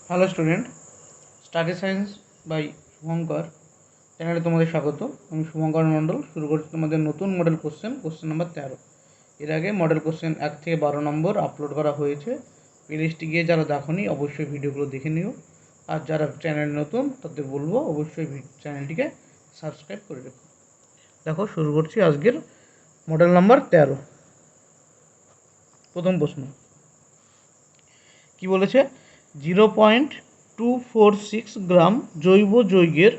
Hello student, study science by Shubhankar চ্যানেলে তোমাদের স্বাগত। আমি শুভঙ্কর মণ্ডল। শুরু করছি তোমাদের নতুন মডেল কোশ্চেন নাম্বার 13। এর আগে মডেল কোশ্চেন 1 থেকে 12 নম্বর আপলোড করা হয়েছে। প্লেলিস্টে গিয়ে যারা দেখোনি অবশ্যই ভিডিওগুলো দেখে নিও। আর যারা চ্যানেল নতুন তাদের বলবো অবশ্যই চ্যানেলটিকে সাবস্ক্রাইব করে রেখো। দেখো, শুরু করছি আজকের মডেল নাম্বার 13। প্রথম প্রশ্ন কি বলেছে? 0.246 গ্রাম জৈব যৌগের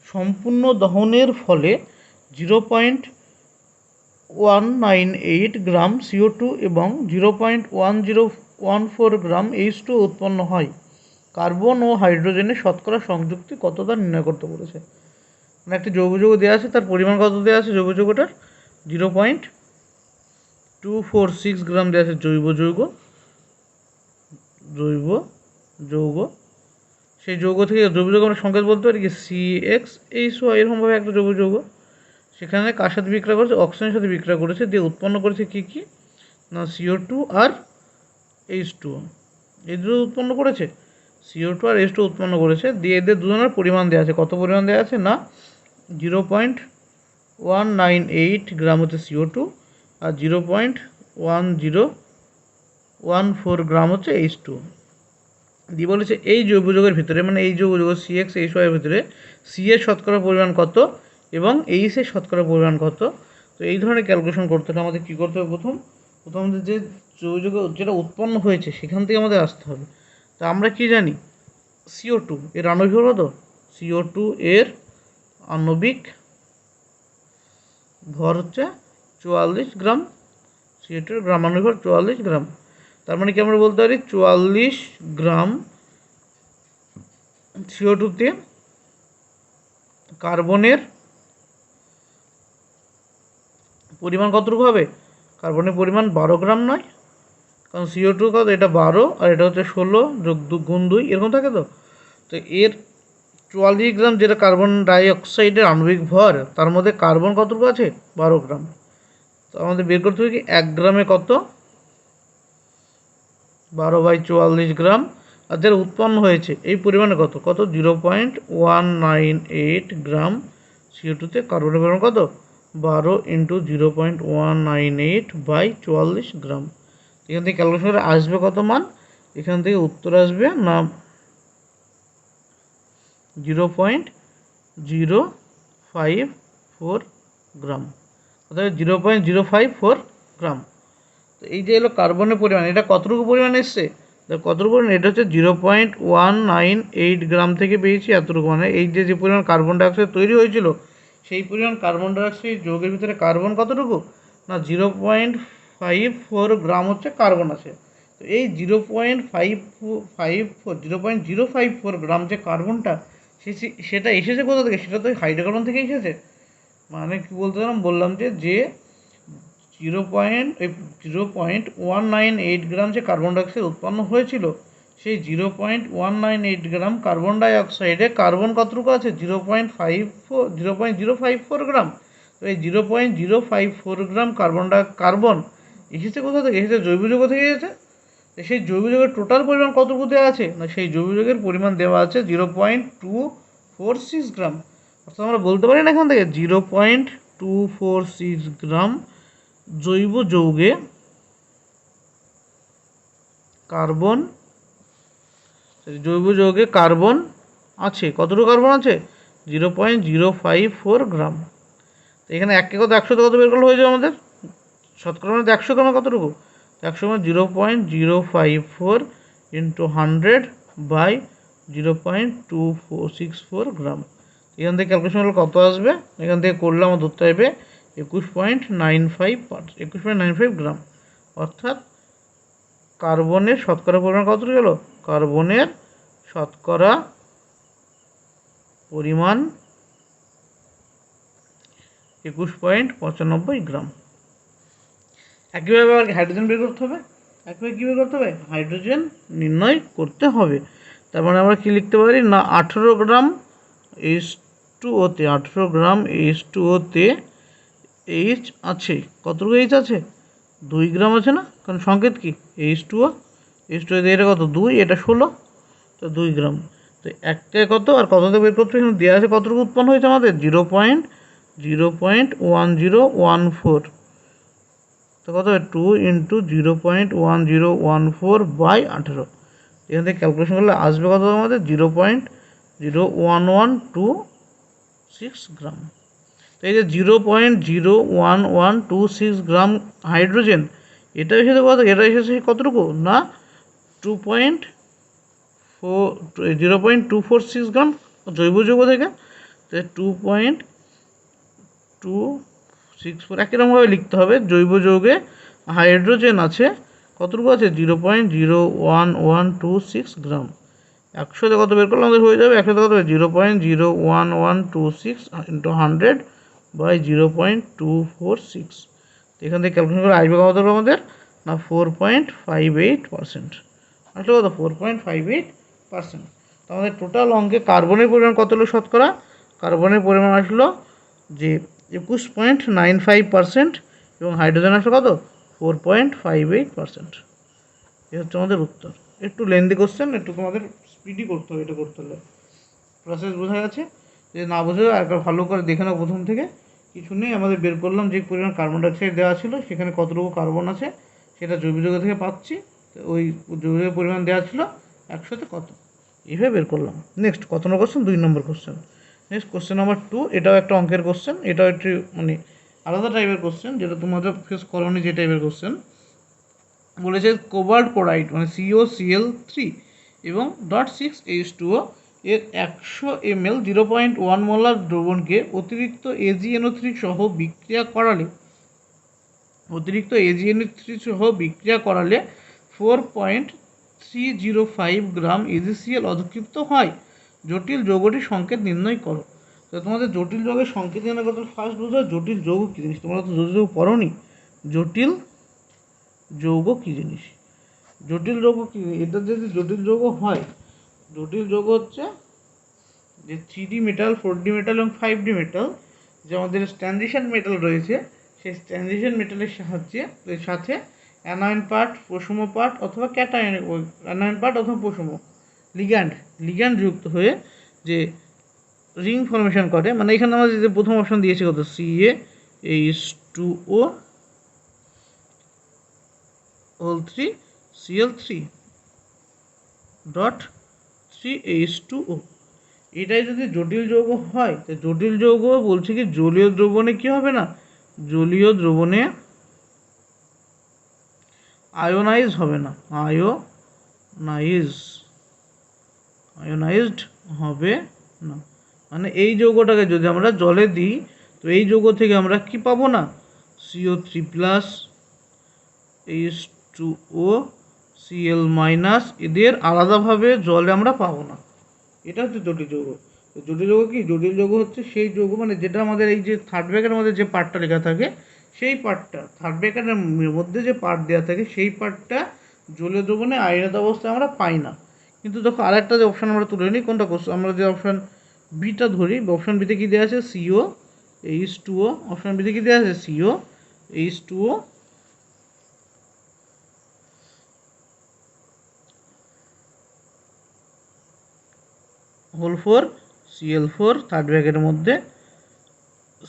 সম্পূর্ণ দহনের ফলে 0.198 গ্রাম CO2 এবং 0.1014 গ্রাম H2 উৎপন্ন হয়। কার্বন ও হাইড্রোজেনের শতকরা সংযুক্তি কত তা নির্ণয় করতে বলেছে। মানে একটি জৈব যৌগ দেওয়া আছে, তার পরিমাণ কত দেওয়া আছে জৈব যৌগটার? 0.246 গ্রাম দেওয়া আছে জৈব যৌগ। সেই যৌগ থেকে জৈব যৌগ আমরা সংকেত বলতে পারি কি CXHY, এরকমভাবে একটা জৈব যৌগ। সেখানে কার সাথে বিক্রিয়া করেছে? অক্সিজেনের সাথে বিক্রিয়া করেছে, দিয়ে উৎপন্ন করেছে কি কি না CO2 আর H2। এই দুটো উৎপন্ন করেছে, CO2 আর H2 উৎপন্ন করেছে। দিয়ে এদের দুজনের পরিমাণ দেওয়া আছে। কত পরিমাণ দেওয়া আছে না 0.198 গ্রাম হচ্ছে CO2 আর 0.1014 গ্রাম হচ্ছে H2। দিয়ে বলেছে এই জৈব যৌগের ভিতরে, মানে এই জৈব যৌগ CXHY এর ভিতরে সি এর শতকরা পরিমাণ কত এবং এইচ এর শতকরা পরিমাণ কত। তো এই ধরনের ক্যালকুলেশন করতে হলে আমাদের কী করতে হবে? প্রথম যে জৈব যৌগ যেটা উৎপন্ন হয়েছে সেখান থেকে আমাদের আসতে হবে। তা আমরা কি জানি? CO2 এর আণবিক ভর কত? CO2 এর আণবিক ভর হচ্ছে 44 গ্রাম। CO2 এর আণবিক ভর 44 গ্রাম। তার মানে কি আমরা বলতে পারি 44 গ্রাম CO2-তে কার্বনের পরিমাণ কতটুকু হবে? কার্বনের পরিমাণ 12 গ্রাম নয়, কারণ CO2 কত? এটা 12 আর এটা হচ্ছে 16 যোগ 2 গুণ 2 এরকম থাকে। তো এর 44 গ্রাম যেটা কার্বন ডাইঅক্সাইডের আণবিক ভর, তার মধ্যে কার্বন কতটুকু আছে? 12 গ্রাম। তো আমাদের বের করতে হবে কি 1 গ্রামে কত? 12/44 গ্রাম। আর যারা উৎপন্ন হয়েছে এই পরিমাণে কত 0.198 গ্রাম CO2-তে কার্বনের পরিমাণ কত? 12 ইন্টু 0.198/44 গ্রাম। এখান থেকে ক্যালকুলেশন করে আসবে কত মান? এখান থেকে উত্তর আসবে না 0.054 গ্রাম, অর্থাৎ 0.054 গ্রাম। তো এই যে এলো কার্বনের পরিমাণ, এটা কতটুকু পরিমাণ এসছে? কতটুকু পরিমাণ? এটা হচ্ছে 0.198 গ্রাম থেকে পেয়েছি এতটুকু। মানে এই যে পরিমাণ কার্বন ডাইঅক্সাইড তৈরি হয়েছিল, সেই পরিমাণ কার্বন ডাইঅক্সাইড যৌগের ভিতরে কার্বন কতটুকু না 0.54 গ্রাম হচ্ছে কার্বন আছে। তো এই 0.054 গ্রাম যে কার্বনটা, সেটা এসেছে কোথা থেকে? সেটা তো হাইড্রোকার্বন থেকে এসেছে। মানে কি বলতে বললাম যে 0.198 গ্রাম যে কার্বন ডাইঅক্সাইড উৎপন্ন হয়েছিল, সেই 0.198 গ্রাম কার্বন ডাইঅক্সাইডে কার্বন কতটুকু আছে? 0.054 গ্রাম। তো এই 0.054 গ্রাম কার্বন এসেছে কোথা থেকে? এসেছে জৈব যৌগ থেকে এসেছে। সেই জৈব যৌগের টোটাল পরিমাণ কতটুকু দেওয়া আছে না সেই জৈব যৌগের পরিমাণ দেওয়া আছে 0.246 গ্রাম। অর্থাৎ আমরা বলতে পারি না এখান থেকে 0.246 গ্রাম জৈব যৌগে কার্বন আছে। কতটুকু কার্বন আছে? 0.054 গ্রাম। এখানে একে কত 100 কত বের করলে হয়ে যাবে আমাদের? শতকরা মানে 100 গ্রামে কতটুকু? 100 মানে 0.054 ইন্টু 100/0.2464 গ্রাম। এখান থেকে ক্যালকুলেশন হলে কত আসবে? এখান থেকে করলে আমার ধরতে হবে 21.95 গ্রাম। অর্থাৎ কার্বনের শতকরা পরিমাণ কতটুকু গেল? কার্বনের শতকরা পরিমাণ 21.95 গ্রাম। একইভাবে আবার হাইড্রোজেন বের করতে হবে। হাইড্রোজেন নির্ণয় করতে হবে। তার মানে আমরা কি লিখতে পারি না 18 গ্রাম H2O-তে 18 গ্রাম H2O-তে H আছে। কতটুকু H আছে? 2 গ্রাম আছে না, কারণ সংকেত কি H2O। H2O এটা কত? 2, এটা 16। তো 2 গ্রাম। তো একটা কত আর কততে বের করতে এখানে দেওয়া আছে কতটুকু উৎপন্ন হয়েছে আমাদের 0.1014। তো কত হবে 2 ইন্টু 0.1014/18। এখান থেকে ক্যালকুলেশন করলে আসবে কত আমাদের 0.01126 গ্রাম। তো এই যে 0.01126 গ্রাম হাইড্রোজেন, এটা এসেছে কত, এটা এসেছে কতটুকু না 0.246 গ্রাম জৈব যৌগ থেকে। তো 2.264 একইরকমভাবে লিখতে হবে। জৈব যৌগে হাইড্রোজেন আছে কতটুকু আছে 0.01126 গ্রাম। 100তে কত বের করলে আমাদের হয়ে যাবে, 100তে কত হবে 0.01126 ইন্টু 100/0.246। এখান থেকে ক্যালকুলেশন করে আসবে কত আমাদের না 4.58%। আসলে কত 4.58%। তো আমাদের টোটাল অঙ্কে কার্বনের পরিমাণ কত হলো শতকরা, কার্বনের পরিমাণ আসলো যে 21.95% এবং হাইড্রোজেন আসলো কত 4.58%। এ হচ্ছে আমাদের উত্তর। একটু লেন্দি কোশ্চেন, একটু তোমাদের স্পিডি করতে হবে, এটা করতে হলে। প্রসেস বোঝা গেছে? যে না বোঝা একবার ভালো করে দেখে নাও প্রথম থেকে। কিছু নেই, আমাদের বের করলাম যে পরিমাণ কার্বন ডাইঅক্সাইড দেওয়া ছিল সেখানে কতটুকু কার্বন আছে সেটা জৈব যৌগ থেকে পাচ্ছি। ওই জৈবের পরিমাণ দেওয়া ছিল 100তে কত, এইভাবে বের করলাম। নেক্সট কত নম্বর কোশ্চেন, 2 নম্বর কোশ্চেন। নেক্সট কোশ্চেন নাম্বার 2, এটাও একটা অঙ্কের কোশ্চেন, এটাও একটু মানে আলাদা টাইপের কোশ্চেন, যেটা তোমাদের ফেস করনি যে টাইপের কোশ্চেন। বলেছে কোবাল্ট ক্লোরাইড মানে COCl3 এবং .6H2O এর 100 ml 0.1 মোলার দ্রবণকে অতিরিক্ত AgNO3 সহ বিক্রিয়া করালে 4.305 গ্রাম AgCl অধক্ষিপ্ত হয়। জটিল যৌগটির সংকেত নির্ণয় করো। তো তোমাদের জটিল যৌগের সংকেত নির্ণয় করতে ফার্স্ট বুঝো জটিল যৌগ কী জিনিস। তোমরা তো জটিল যৌগ পড়োনি। জটিল যৌগ কী জিনিস, জটিল যৌগ কী, এটা যদি জটিল যৌগ হয়, জটিল যৌগ হচ্ছে যে 3D মেটাল, 4D মেটাল এবং 5D মেটাল, যে আমাদের ট্রানজিশন মেটাল রয়েছে, সেই ট্রানজিশন মেটালের সাথে অ্যানায়ন পার্ট, পশম পার্ট অথবা ক্যাটায়ন, অ্যানায়ন পার্ট অথবা পশম লিগ্যান্ড যুক্ত হয়ে যে রিং ফর্মেশন করে। মানে এখানে আমাদের যে প্রথম অপশন দিয়েছে কত CaH2O whole 3 Cl3.3H2O। এটাই যদি জটিল যৌগ হয়, তো জটিল যৌগ বলছে কি জলীয় দ্রবণে কি হবে না, জলীয় দ্রবণে আয়োনাইজ হবে না, আয়োনাইজড হবে না। মানে এই যৌগটাকে যদি আমরা জলে দিই, তো এই যৌগ থেকে আমরা কি পাবো না CO3+, H2O, Cl- এদের আলাদাভাবে জলে আমরা পাবো না। এটা হচ্ছে জটিল যৌগ। জটিল যৌগ কি, জটিল যৌগ হচ্ছে সেই যৌগ মানে যেটা আমাদের এই যে থার্ড ব্র্যাকেটের মধ্যে যে পার্টটা লেখা থাকে, সেই পার্টটা থার্ড ব্র্যাকেটের মধ্যে যে পার্ট দেওয়া থাকে সেই পার্টটা জলীয় দ্রবণে আয়নিত অবস্থায় আমরা পাই না। কিন্তু দেখো আরেকটা যে অপশান আমরা তুলে নিই, কোনটা আমরা যে অপশান বিটা ধরি, অপশান বিতে কী দেওয়া আছে COH2O, অপশান বিতে কী দেওয়া আছে COH2O হোল 4 Cl4 থার্ড ব্র্যাকেটের মধ্যে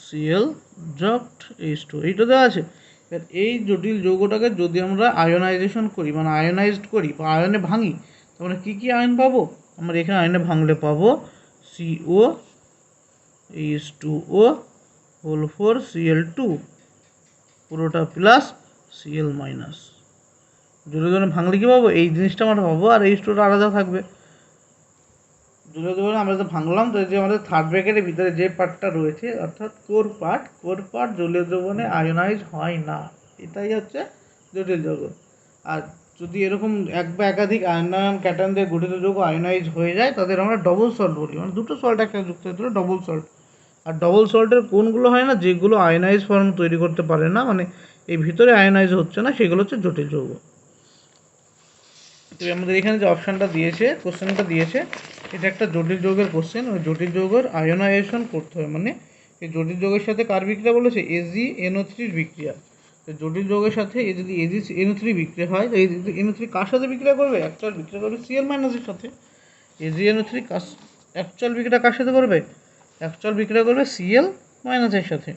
Cl(H2), এইটা দেওয়া আছে। এই জটিল যৌগটাকে যদি আমরা আয়নাইজেশন করি মানে আয়নাইজড করি বা আয়নে ভাঙি, তাহলে কী কী আয়ন পাবো, আমরা এখানে আয়নে ভাঙলে পাবো COH2O হোল 4 Cl2 পুরোটা প্লাস Cl-। জলীয় দ্রবণে ভাঙলে কী পাবো, এই জিনিসটা আমরা পাবো, আর H2টা আলাদা থাকবে। জলীয় দ্রবণে আমরা যে ভাঙলাম, তো যে আমাদের থার্ড ব্র্যাকেটের ভিতরে যে পার্টটা রয়েছে অর্থাৎ কোর পার্ট জলীয় দ্রবণে আয়োনাইজ হয় না। এটাই হচ্ছে জটিল যৌগ। আর যদি এরকম এক বা একাধিক আয়নায়ন ক্যাটায়ন দিয়ে গঠিত যৌগ আয়োনাইজ হয়ে যায়, তাদের আমরা ডবল সল্ট বলি। মানে দুটো সল্ট একটা যুক্ত হতে হলে ডবল সল্ট। আর ডবল সল্টের কোনগুলো হয় না, যেগুলো আয়োনাইজ ফর্ম তৈরি করতে পারে না, মানে এই ভিতরে আয়োনাইজ হচ্ছে না, সেগুলো হচ্ছে জটিল যৌগ। তো আমাদের এখানে যে অপশানটা দিয়েছে, কোশ্চেনটা দিয়েছে, এটা একটা জটিল যৌগের কোশ্চেন। ওই জটিল যৌগের আয়োনাইজেশন করতে হয়, মানে এই জটিল যৌগের সাথে কার বিক্রিয়া বলেছে AgNO3 বিক্রিয়া। তো জটিল যৌগের সাথে যদি AgNO3 বিক্রিয়া হয়, তো এই NO3 কার সাথে বিক্রিয়া করবে, একটা বিক্রিয়া করবে Cl- এর সাথে। AgNO3 অ্যাকচুয়াল বিক্রিয়া কার সাথে করবে? অ্যাকচুয়াল বিক্রিয়া করবে Cl মাইনাসের সাথে।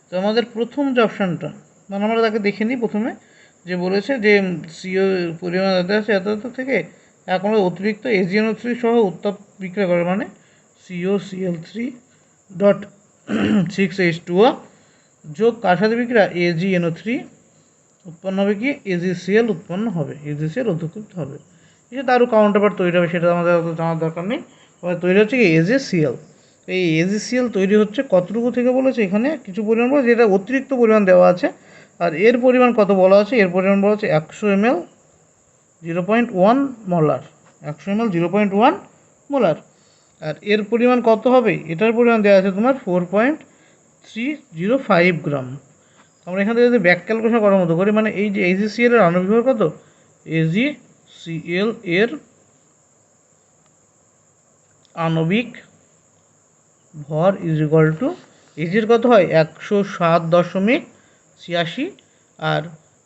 তো আমাদের প্রথম যে অপশানটা, মানে আমরা তাকে দেখে নিই প্রথমে, যে বলেছে যে CO পরিমাণ এত আছে এত থেকে এখন অতিরিক্ত AgNO3 সহ উত্তাপ বিক্রিয়া করে, মানে COCl3 ডট 6H2O যোগ কার সাথে বিক্রিয়া AgNO3 উৎপন্ন হবে কি AgCl উৎপন্ন হবে, AgCl উদ্দীপিত হবে। ঠিক আছে, আরও কাউন্টার পার্ট তৈরি হবে, সেটা আমাদের জানার দরকার নেই। তৈরি হচ্ছে কি AgCl। এই AgCl তৈরি হচ্ছে কতটুকু থেকে বলেছে, এখানে কিছু পরিমাণ বলেছে, যেটা অতিরিক্ত পরিমাণ দেওয়া আছে। আর এর পরিমাণ কত বলা আছে? এর পরিমাণ বলা আছে 100 ml 0.1 মোলার, 100 ml 0.1 মোলার। আর এর পরিমাণ কত হবে? এটার পরিমাণ দেওয়া আছে তোমার 4.305 গ্রাম। আমরা এখান থেকে যদি ব্যাক ক্যালকুলেশন করার মতো করি, মানে এই যে AgCl এর আণবিক ভর কত? AgCl এর আণবিক ভর ইজ ইকুয়াল টু এজির কত হয় 107.86, আর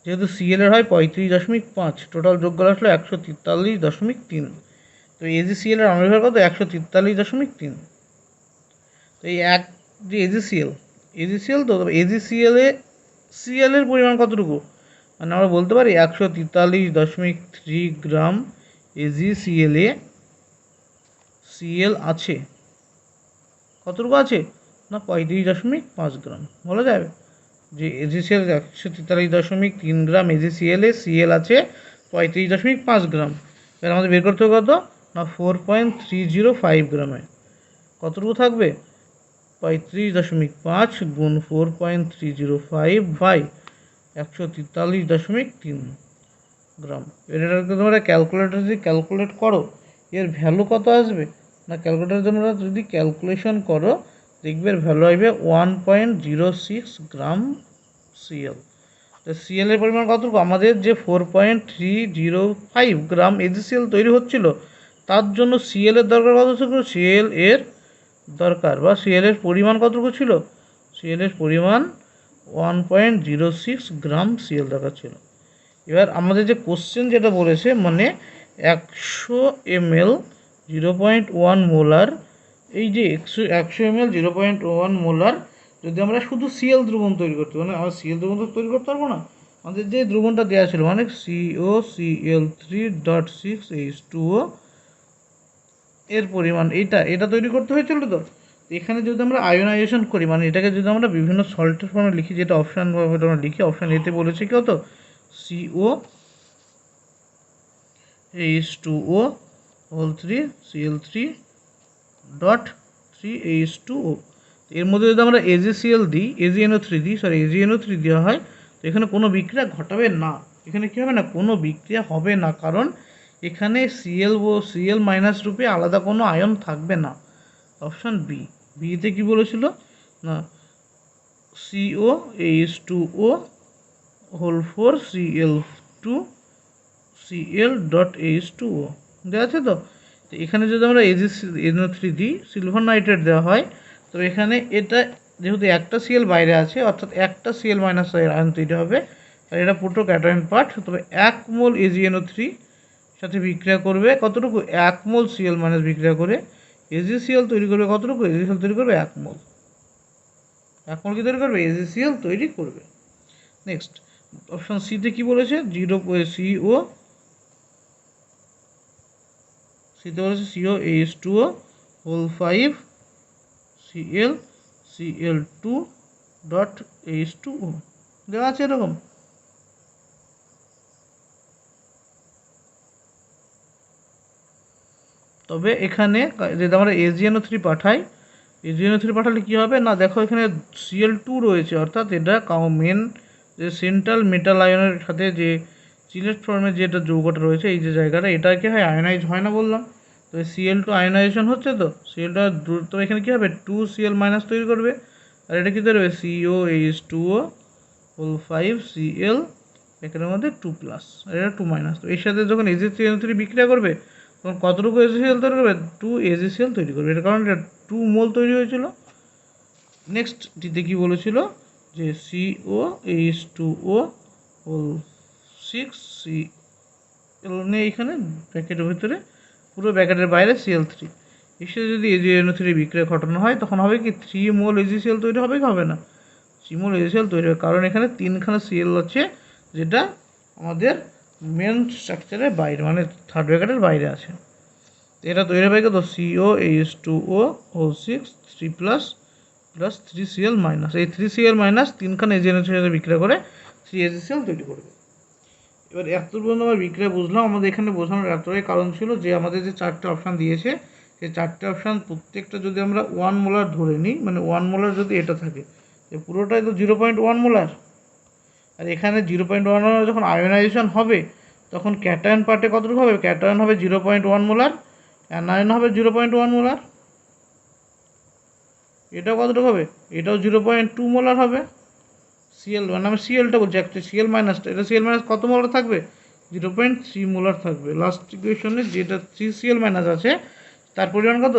যেহেতু Cl এর হয় 35.5, টোটাল যোগ করা আসলো 143.3। তো AgCl এর আণবিক ভর কত? 143.3। তো এই এক যে AgCl তো AgCl এ Cl এর পরিমাণ কতটুকু, মানে আমরা বলতে পারি 143.3 গ্রাম AgCl এ Cl আছে। কতটুকু আছে না 35.5 গ্রাম। বলা যাবে যে AgCl 143.3 গ্রাম AgCl এ Cl আছে 35.5 গ্রাম। এবার আমাদের বের করতে হবে কত না 4.305 গ্রামে। কতটুকু থাকবে? 35.5 গুণ 4.305 বাই 143.3 গ্রাম। এটাকে তোমরা ক্যালকুলেটর যদি ক্যালকুলেট করো, এর ভ্যালু কত আসবে না, ক্যালকুলেটর তোমরা যদি ক্যালকুলেশন করো দেখবে এর ভ্যালু আসবে 1.06 গ্রাম Cl। তো Cl এর পরিমাণ কতটুকু? আমাদের যে 4.305 গ্রাম AgCl তৈরি হচ্ছিল, তার জন্য Cl এর দরকার কত ছিল? Cl এর দরকার বা Cl এর পরিমাণ কতটুকু ছিল? Cl এর পরিমাণ 1.06 গ্রাম Cl দরকার ছিল। এবার আমাদের যে কোশ্চেন যেটা বলেছে, মানে 100 ml 0.1 মোলার, এই যে 100 ml 0.1 মোলার যদি আমরা শুধু Cl দ্রবণ তৈরি করতে, মানে আমরা Cl দ্রবণ তো তৈরি করতে পারবো না, আমাদের যে দ্রবণটা দেওয়া ছিল মানে COCl3.6H2O এর পরিমাণ এটা তৈরি করতে হয়েছিল। তো এখানে যদি আমরা আয়োনাইজেশন করি, মানে এটাকে যদি আমরা বিভিন্ন সল্টের ফর্মে লিখি, যেটা অপশান আমরা লিখি, অপশান এতে বলেছে কত COH2O হোল 3 Cl3.3H2O। এর মধ্যে যদি আমরা AgCl দিই, AgNO3 দেওয়া হয়, তো এখানে কোনো বিক্রিয়া ঘটাবে না। এখানে কী হবে না, কোনো বিক্রিয়া হবে না, কারণ এখানে Cl মাইনাস রূপে আলাদা কোনো আয়ন থাকবে না। অপশান বিতে কী বলেছিল না COH2O হোল 4 Cl2Cl.H2O দেওয়া আছে। তো এখানে যদি আমরা AgNO3 দিই, সিলভার নাইট্রেট দেওয়া হয়, তো এখানে এটা যেহেতু একটা Cl বাইরে আছে, অর্থাৎ একটা Cl মাইনাস আয়ন তৈরি হবে, আর এটা পুরো ক্যাটায়ন পার্ট। তবে 1 মোল AgNO3 সাথে বিক্রিয়া করবে কতটুকু? 1 মোল Cl মাইনাস বিক্রিয়া করে AgCl তৈরি করবে কতটুকু? AgCl তৈরি করবে 1 মোল। 1 মোল কি তৈরি করবে? AgCl তৈরি করবে। নেক্সট অপশন সিতে কি বলেছে? সিতে বলেছে COH2O হোল 5 Cl2.H2O দেওয়া আছে এরকম। তবে এখানে যদি আমরা AgNO3 পাঠাই, AgNO3 পাঠালে কী হবে না, দেখো এখানে Cl2 রয়েছে, অর্থাৎ এটা মেন যে সেন্ট্রাল মেটাল আয়নের সাথে যে চিলেট ফর্মের যেটা যৌগটা রয়েছে, এই যে জায়গাটা, এটা কি হয়? আয়নাইজ হয় না বললাম। তো Cl2 আয়নাইজেশন হচ্ছে, তো Cl2 তো এখানে কী হবে? 2 Cl মাইনাস তৈরি করবে, আর এটা কী তৈরি হবে? COH2O হোল 5 Cl এখানের মধ্যে 2 প্লাস, আর এটা 2 মাইনাস। তো এর সাথে যখন AgCl3 বিক্রিয়া করবে, তখন কতটুকু AgCl তৈরি করবে? 2 AgCl তৈরি করবে, এর কারণ এটা 2 মোল তৈরি হয়েছিল। নেক্সট ডিতে কী বলেছিল যে COH2O হোল 6 Cl নিয়ে এখানে ব্র্যাকেটের ভিতরে পুরো ব্র্যাকেটের বাইরে Cl3। এর সাথে যদি AgNO3 বিক্রিয়া ঘটানো হয় তখন হবে কি 3 মোল AgCl তৈরি হবে কি হবে না? 3 মোল AgCl তৈরি হবে, কারণ এখানে 3খানা Cl আছে যেটা আমাদের মেন স্ট্রাকচারের বাইরে, মানে থার্ড ব্র্যাকেটের বাইরে আছে। এটা তৈরি হবে কত? COH2O6 3 প্লাস 3Cl মাইনাস, এই 3Cl মাইনাস 3খানা AgNO3 সাথে বিক্রিয়া করে 3AgCl তৈরি করবে। এবার এত পর্যন্ত আমরা বিক্রিয়া বুঝলাম। আমাদের এখানে বোঝানোর এতটাই কারণ ছিল যে আমাদের যে 4টে অপশান দিয়েছে সেই 4টে অপশান প্রত্যেকটা যদি আমরা 1 মোলার ধরে নিই, মানে 1 মোলার যদি এটা থাকে, পুরোটাই তো 0.1 মোলার। আর এখানে 0.1 মোলার যখন আয়োনাইজেশন হবে তখন ক্যাটায়ন পার্টে কতটুকু হবে? ক্যাটায়ন হবে 0.1 মোলার, অ্যানায়ন হবে 0.1 মোলার। এটাও কতটুকু হবে? এটাও 0.2 মোলার হবে। Cl, মানে আমি Clটা বলছি, অ্যাকচুয়ালি Cl মাইনাসটা, এটা Cl মাইনাস কত মোলার থাকবে? 0.3 মোলার থাকবে। লাস্ট ইকুয়েশনে যেটা 3Cl মাইনাস আছে তার পরিমাণ কত?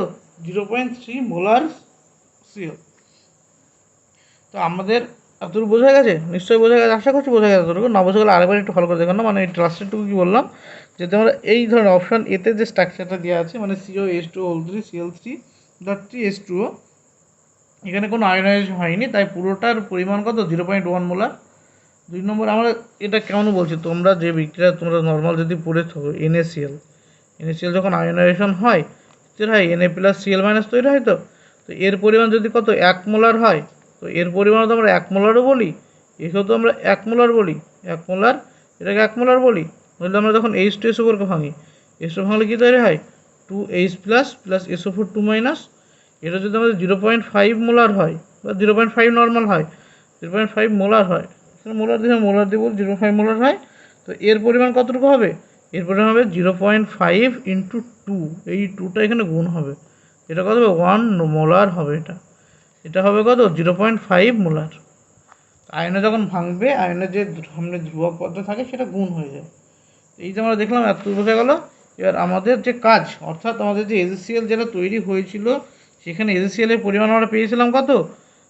0.3 মোলার Cl। তো আমাদের এতটুকু বোঝা গেছে? নিশ্চয়ই বোঝা গেছে, আশা করছি বোঝা গেছে এতটুকু। না বোঝা গেলে আরেকবার একটু ভালো করে দেখো না, মানে এই ট্রাস্টেরটুকু কী বললাম, যে তোমরা এই ধরনের অপশান এতে যে স্ট্রাকচারটা দেওয়া আছে, মানে COH2O3 Cl3H2O, এখানে কোনো আয়োনাইজেশন হয়নি, তাই পুরোটার পরিমাণ কত? 0.1 মোলার। 2 নম্বর, আমরা এটা কেমন বলছি, তোমরা যে বিক্রিয়া তোমরা নর্মাল যদি পড়ে থাকো NaCl যখন আয়োনাইজেশন হয় Na প্লাস Cl মাইনাস তৈরি হয়। তো এর পরিমাণ যদি কত? 1 মোলার হয়, তো এর পরিমাণ তো আমরা 1 মোলারও বলি, একেও তো আমরা 1 মোলার বলি, 1 মোলার, এটাকে 1 মোলার বলি। নইলে আমরা যখন H2SO4কে ভাঙি, SO ভাঙলে কী তৈরি হয়? 2H plus plus SO4 2 minus. এটা যদি আমাদের 0.5 মোলার হয় বা 0.5 নর্মাল হয়, 0.5 মোলার হয়, মোলার দিয়ে 0.5 মোলার হয়, তো এর পরিমাণ কতটুকু হবে? এর পরিমাণ হবে 0.5 ইন্টু 2, এই 2টা এখানে গুণ হবে, এটা কত হবে? 1 মোলার হবে। এটা হবে কত? 0.5 মোলার। আয়নে যখন ভাঙবে, আয়নের যে সামনে ধ্রুবক পদ থাকে সেটা গুণ হয়ে যায়। এই যে আমরা দেখলাম এত বোঝা গেল। এবার আমাদের যে কাজ, অর্থাৎ আমাদের যে AgCl যেটা তৈরি হয়েছিল সেখানে AgCl এর পরিমাণ আমরা পেয়েছিলাম কত?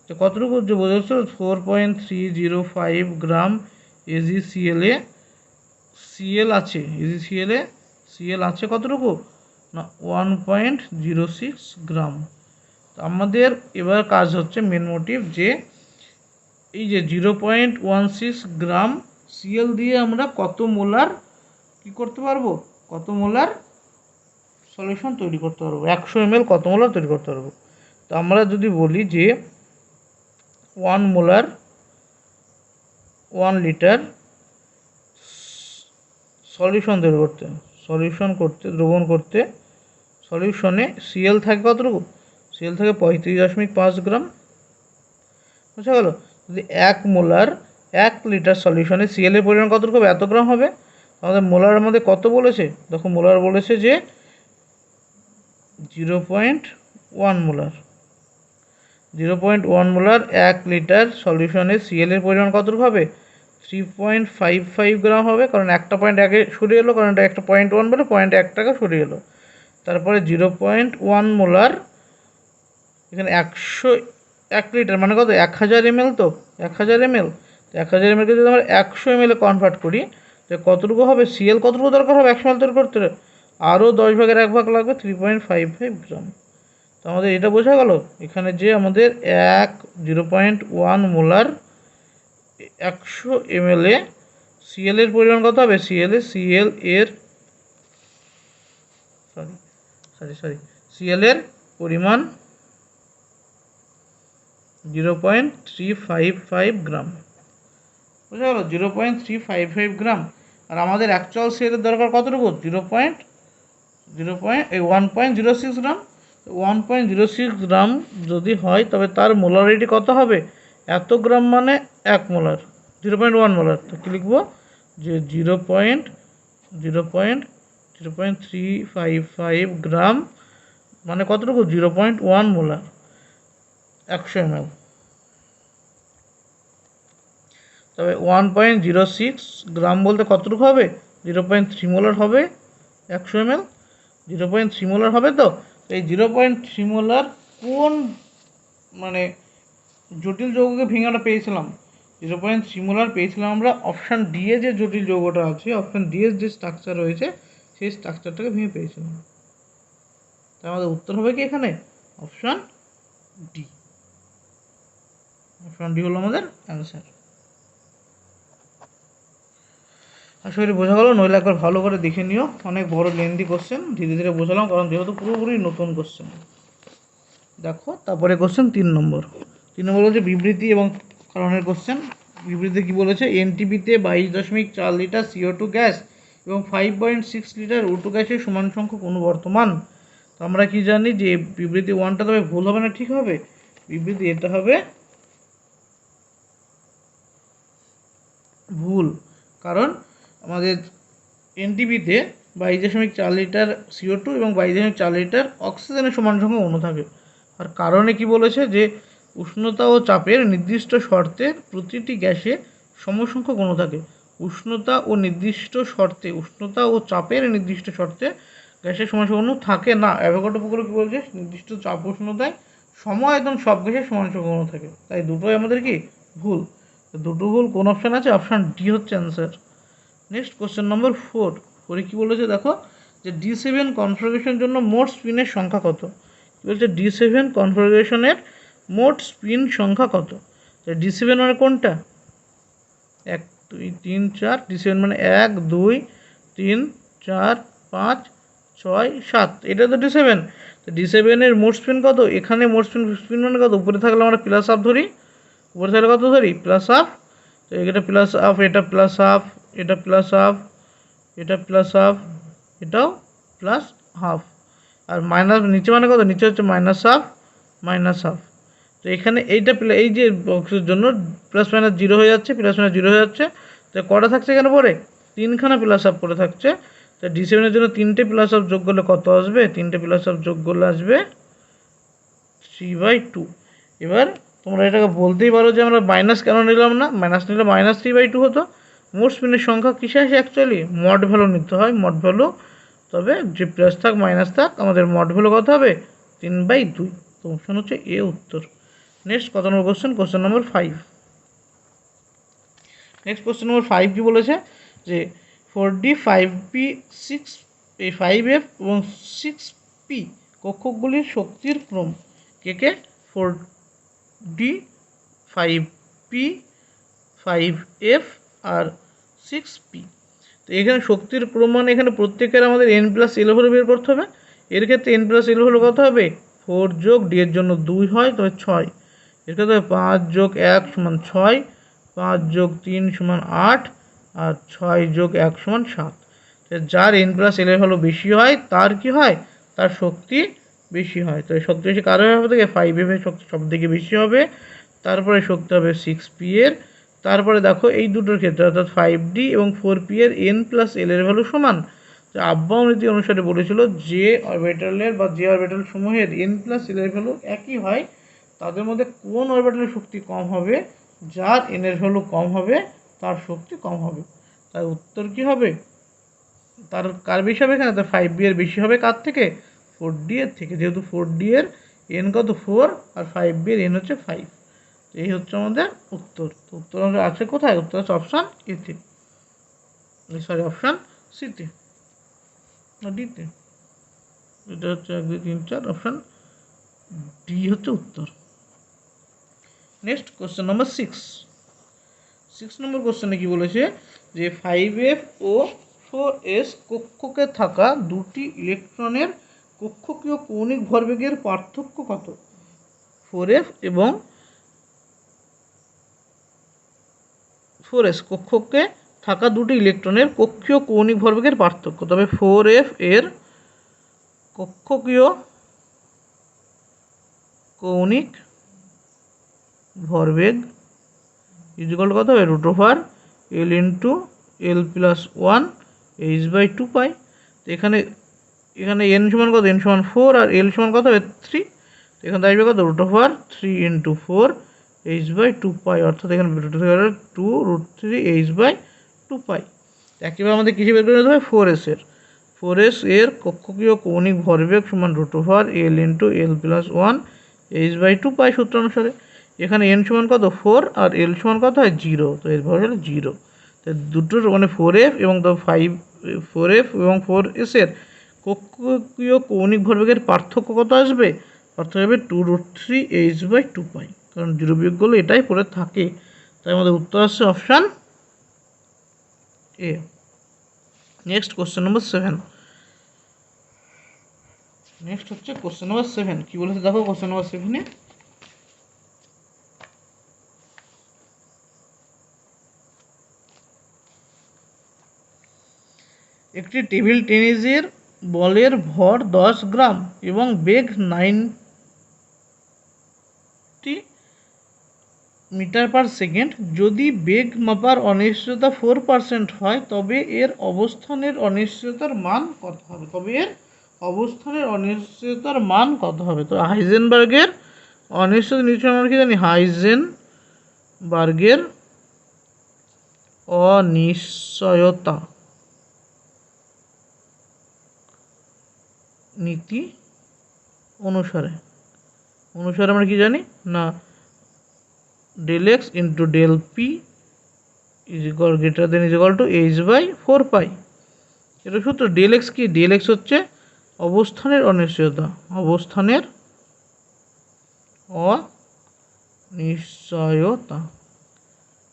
তো কতটুকু যে বোঝাচ্ছিল? 4.305 গ্রাম AgCl এ Cl আছে, AgCl এ Cl আছে কতটুকু না? 1.06 গ্রাম। তো আমাদের এবার কাজ হচ্ছে মেন মোটিভ, যে এই যে 0.16 গ্রাম Cl দিয়ে আমরা কত মোলার কী করতে পারবো? কত মোলার সলিউশন তৈরি করতে পারবো? 100 ml কত মোলার তৈরি করতে পারবো? তো আমরা যদি বলি যে 1 মোলার 1 লিটার সলিউশন তৈরি করতে, দ্রবণ করতে সলিউশনে Cl থাকে কতটুকু? Cl থাকে 35.5 গ্রাম। বুঝা গেল? যদি 1 মোলার 1 লিটার সলিউশনে Cl এর পরিমাণ কতটুকু হবে? এত গ্রাম হবে। আমাদের মোলার আমাদের কত বলেছে? দেখো মোলার বলেছে যে 0.1 মোলার। 0.1 মোলার 1 লিটার সলিউশনে Cl এর পরিমাণ কতটুকু হবে? 3.55 গ্রাম হবে, কারণ একটা পয়েন্ট আগে সরিয়ে এলো, কারণ এটা একটা 0.1 বলে 0.1 টাকা সরিয়ে এলো। তারপরে 0.1 মোলার, এখানে 1 লিটার মানে কত? 1000 ml। তো 1000 ml, 1000 mlকে যদি আমরা 100 ml কনভার্ট করি, তো কতটুকু হবে? Cl কতটুকু দরকার হবে 100 ml তৈরি করতে? আরও 10 ভাগের 1 ভাগ লাগবে, 3.55 গ্রাম। তো আমাদের এটা বোঝা গেল এখানে যে আমাদের 0.1 মোলার 100 ml এ Cl এর পরিমাণ কত হবে? Cl এর পরিমাণ 0.355 গ্রাম। বুঝা গেল? 0.355 গ্রাম। আর আমাদের অ্যাকচুয়াল Cl-এর দরকার কতটুকু? 1.06 গ্রাম। 1.06 গ্রাম যদি হয় তবে তার মোলারিটি কত হবে? এত গ্রাম মানে 1 মোলার, 0.1 মোলার। তো কী লিখবো? যে 0.355 গ্রাম মানে কতটুকু? 0.1 মোলার 100 ml। তবে 1.06 গ্রাম বলতে কতটুকু হবে? 0.3 মোলার হবে 100 ml। 0.3 মোলার হবে। তো এই 0.3 মোলার কোন মানে জটিল যৌগকে ভেঙে আমরা পেয়েছিলাম? 0.3 মোলার পেয়েছিলাম আমরা অপশান ডি এ যে জটিল যৌগটা আছে, অপশান ডি এর যে স্ট্রাকচার রয়েছে সেই স্ট্রাকচারটাকে ভেঙে পেয়েছিলাম। তাই আমাদের উত্তর হবে কি এখানে অপশান ডি। অপশান ডি হলো আমাদের অ্যান্সার। আশা করি বোঝা গেল, নইলে একবার ভালো করে দেখে নিও, অনেক বড় লেন্দি কোশ্চেন, ধীরে ধীরে বোঝালাম কারণ যেহেতু পুরোপুরি নতুন কোশ্চেন। দেখো তারপরে কোশ্চেন 3 নম্বর। 3 নম্বর হচ্ছে বিবৃতি এবং কারণের কোশ্চেন। বিবৃতিতে কী বলেছে, এনটিপিতে 22.4 লিটার CO2 গ্যাস এবং 5.6 লিটার O2 গ্যাসের সমান সংখ্যক অনুবর্তমান। তো আমরা কি জানি যে বিবৃতি 1টা তবে ভুল হবে না ঠিক হবে? বিবৃতি এটা হবে ভুল, কারণ আমাদের এনটিপিতে 22.4 লিটার CO2 এবং 22.4 লিটার অক্সিজেনের সমান সংখ্যক অণু থাকে। আর কারণে কি বলেছে যে উষ্ণতা ও চাপের নির্দিষ্ট শর্তে প্রতিটি গ্যাসে সমসংখ্যক অণু থাকে। উষ্ণতা ও চাপের নির্দিষ্ট শর্তে গ্যাসের সমসংখ্যক অণু থাকে না। অ্যাভোগাড্রো উপপাদ্য কি বলছে, নির্দিষ্ট চাপ উষ্ণতায় সমায়তন সব গ্যাসের সমান সংখ্যক অণু থাকে। তাই দুটোই আমাদের কি ভুল। দুটো ভুল, কোন অপশান আছে? অপশান ডি হচ্ছে অ্যান্সার। নেক্সট কোশ্চেন নম্বর 4। পরে কী বলেছে দেখো, যে D7 কনফিগারেশনের জন্য মোট স্পিনের সংখ্যা কত? কী বলছে, D7 কনফিগারেশনের মোট স্পিন সংখ্যা কত? D7 মানে কোনটা? 1 2 3 4, D7 মানে 1 2 3 4 5 6 7, এটা তো D7। তো D7 এর মোট স্পিন কত? এখানে মোট স্পিন মানে কত? উপরে থাকলে আমরা প্লাস হাফ ধরি, উপরে থাকলে কত ধরি? Plus half. তো এটা প্লাস হাফ, এটা প্লাস হাফ, এটা প্লাস হাফ, এটা প্লাস হাফ, এটাও প্লাস হাফ। আর মাইনাস নিচে মানে কত? নিচে হচ্ছে মাইনাস হাফ, মাইনাস হাফ। তো এখানে এইটা এই যে বক্সের জন্য প্লাস মাইনাস জিরো হয়ে যাচ্ছে, প্লাস মাইনাস জিরো হয়ে যাচ্ছে। তো কটা থাকছে এখানে পরে? 3খানা প্লাস হাফ পরে থাকছে। তো D7 এর জন্য 3টে প্লাস হাফ যোগ করলে কত আসবে? 3টে প্লাস হাফ যোগ করলে আসবে 3/2। এবার তোমরা এটাকে বলতেই পারো যে আমরা মাইনাস কেন নিলাম না? মাইনাস নিলে -3/2 হতো। মোট স্পিনের সংখ্যা কিসে আসে? অ্যাকচুয়ালি মড ভ্যালু নিতে হয়, মড ভ্যালু। তবে যে প্লাস থাক মাইনাস থাক, আমাদের মড ভ্যালু কত হবে? 3/2। তো অপশন হচ্ছে এ উত্তর। নেক্সট কত number question? Question number 5। Next question number 5 কি বলেছে, যে 4D 5P 5F এবং 6P কক্ষকগুলির শক্তির ক্রম কে 4D 5P 5F আর 6P। তো এখানে শক্তির ক্রম মানে এখানে প্রত্যেকের আমাদের n+l হলে বের করতে হবে। এর ক্ষেত্রে n+l হলে কত হবে? 4 যোগ d এর জন্য 2 হয়, তবে 6। এর ক্ষেত্রে 5 যোগ 1 সমান 6, 5 যোগ 3 সমান 8, আর 6 যোগ 1 সমান 7। যার n+l এর ভ্যালু বেশি হয় তার কি হয়? তার শক্তি বেশি হয়। তো এই শক্তি বেশি কার হবে? থেকে 5F এর শক্তি সব থেকে বেশি হবে। তারপরে শক্তি হবে 6P এর। তারপরে দেখো এই দুটোর ক্ষেত্রে অর্থাৎ 5D এবং 4P এর n+l এর ভ্যালু সমান। আববাও নীতি অনুসারে বলেছিল যে অরবিটালের বা যে অরবিটাল সমূহের n+l এর ভ্যালু একই হয়, তাদের মধ্যে কোন অরবিটালের শক্তি কম হবে? যার n এর ভ্যালু কম হবে তার শক্তি কম হবে। তাই উত্তর কি হবে? তার কার বেশি হবে এখানে? তার 5B এর বেশি হবে কার থেকে? 4D এর থেকে, যেহেতু 4D এর n কত? 4, আর 5B এর n হচ্ছে 5। এই হচ্ছে আমাদের উত্তর। তো উত্তর আমাদের আছে কোথায়? উত্তর হচ্ছে অপশান এতে, সরি অপশান সিতে না ডিতে। এটা হচ্ছে 1 2 3 4, অপশান ডি হচ্ছে উত্তর। নেক্সট কোশ্চেন নম্বর 6 নম্বর কোশ্চেনে কি বলেছে, যে 5F ও 4S কক্ষকে থাকা দুটি ইলেকট্রনের কক্ষকীয় কৌণিক ভরবেগের পার্থক্য কত? 4F এবং 4S কক্ষকে থাকা দুটি ইলেকট্রনের কক্ষীয় কৌণিক ভরবেগের পার্থক্য। তবে 4F এর কক্ষকীয় কৌণিক ভরবেগ ইকুয়াল কত হবে? √L into L+1 h/2π। তো এখানে n সমান কত? n সমান 4, আর L সমান কত হবে? 3। তো এখানে আসবে কত? √3 × 4 h/2π, অর্থাৎ এখানে 2√3 h/2π। একইভাবে আমাদের কিছু বের করে নিতে হবে 4S এর কক্ষকীয় কৌণিক ভরবেগ সমান √L ইন্টু L+1 h/2π সূত্র অনুসারে। এখানে n সমান কত? 4, আর L সমান কত হয়? 0। তো এর ভর হলো 0। তো দুটোর মানে 4F এবং 4S এর কক্ষীয় কৌণিক ভরবেগের পার্থক্য কত আসবে? পার্থক্য হবে 2√3h/2π, কারণ জিরো বিয়োগ করলে এটাই পড়ে থাকে। তাই আমাদের উত্তর আসছে option A. Next question number 7। Next হচ্ছে কোশ্চেন নম্বর 7। কী বলেছে দেখো কোশ্চেন নম্বর 7-এ। একটি টেবিল টেনিসের বলের ভর 10 গ্রাম এবং বেগ 90 মিটার পার সেকেন্ড। যদি বেগ মাপার অনিশ্চয়তা 4% হয় তবে এর অবস্থানের অনিশ্চয়তার মান কত হবে? তো হাইজেনবার্গের অনিশ্চয়তা নিশ্চয় আমরা কি জানি? হাইজেনবার্গের অনিশ্চয়তা নীতি অনুসারে আমরা কি জানি না, del x into del p is equal greater than is equal to h/4π। এটা সূত্র। del x কি? del x হচ্ছে অবস্থানের অনিশ্চয়তা,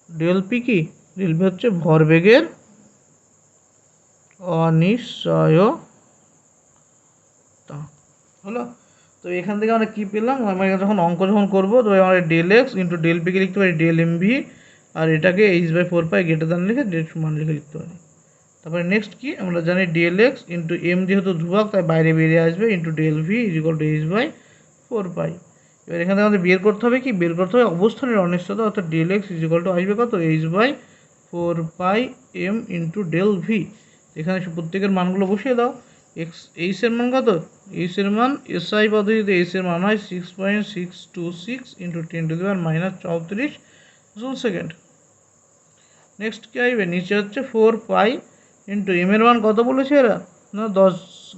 del p কি? del p হচ্ছে ভরবেগের অনিশ্চয়তা। হলো? তো এখান থেকে আমরা কী পেলাম? আমরা যখন অঙ্ক করবো তো আমরা del x into del p কে লিখতে পারি del mv, আর এটাকে h/4π গ্রেটার দ্যান লিখে del সমান লিখে লিখতে পারি। তারপরে নেক্সট কি? আমরা জানি del x ইন্টু m যেহেতু ধ্রুবক তাই বাইরে বেরিয়ে আসবে, into del v is equal to h/4π। এবার এখান থেকে আমাদের বের করতে হবে কি? বের করতে হবে অবস্থানের অনিশ্চয়তা, অর্থাৎ del x is equal to আসবে কত? h/4π m into del v। এখানে প্রত্যেকের মানগুলো বসিয়ে দাও। এইচ এর মান কত? এইচ এর মান এসআই পদ্ধতিতে এইচ এর মান হয় 6.626 ইন্টু 10⁻³ জুল সেকেন্ড। নেক্সট কী আসবে? নিচে হচ্ছে 4π ইন্টু এম এর মান কত বলেছে এরা? না 10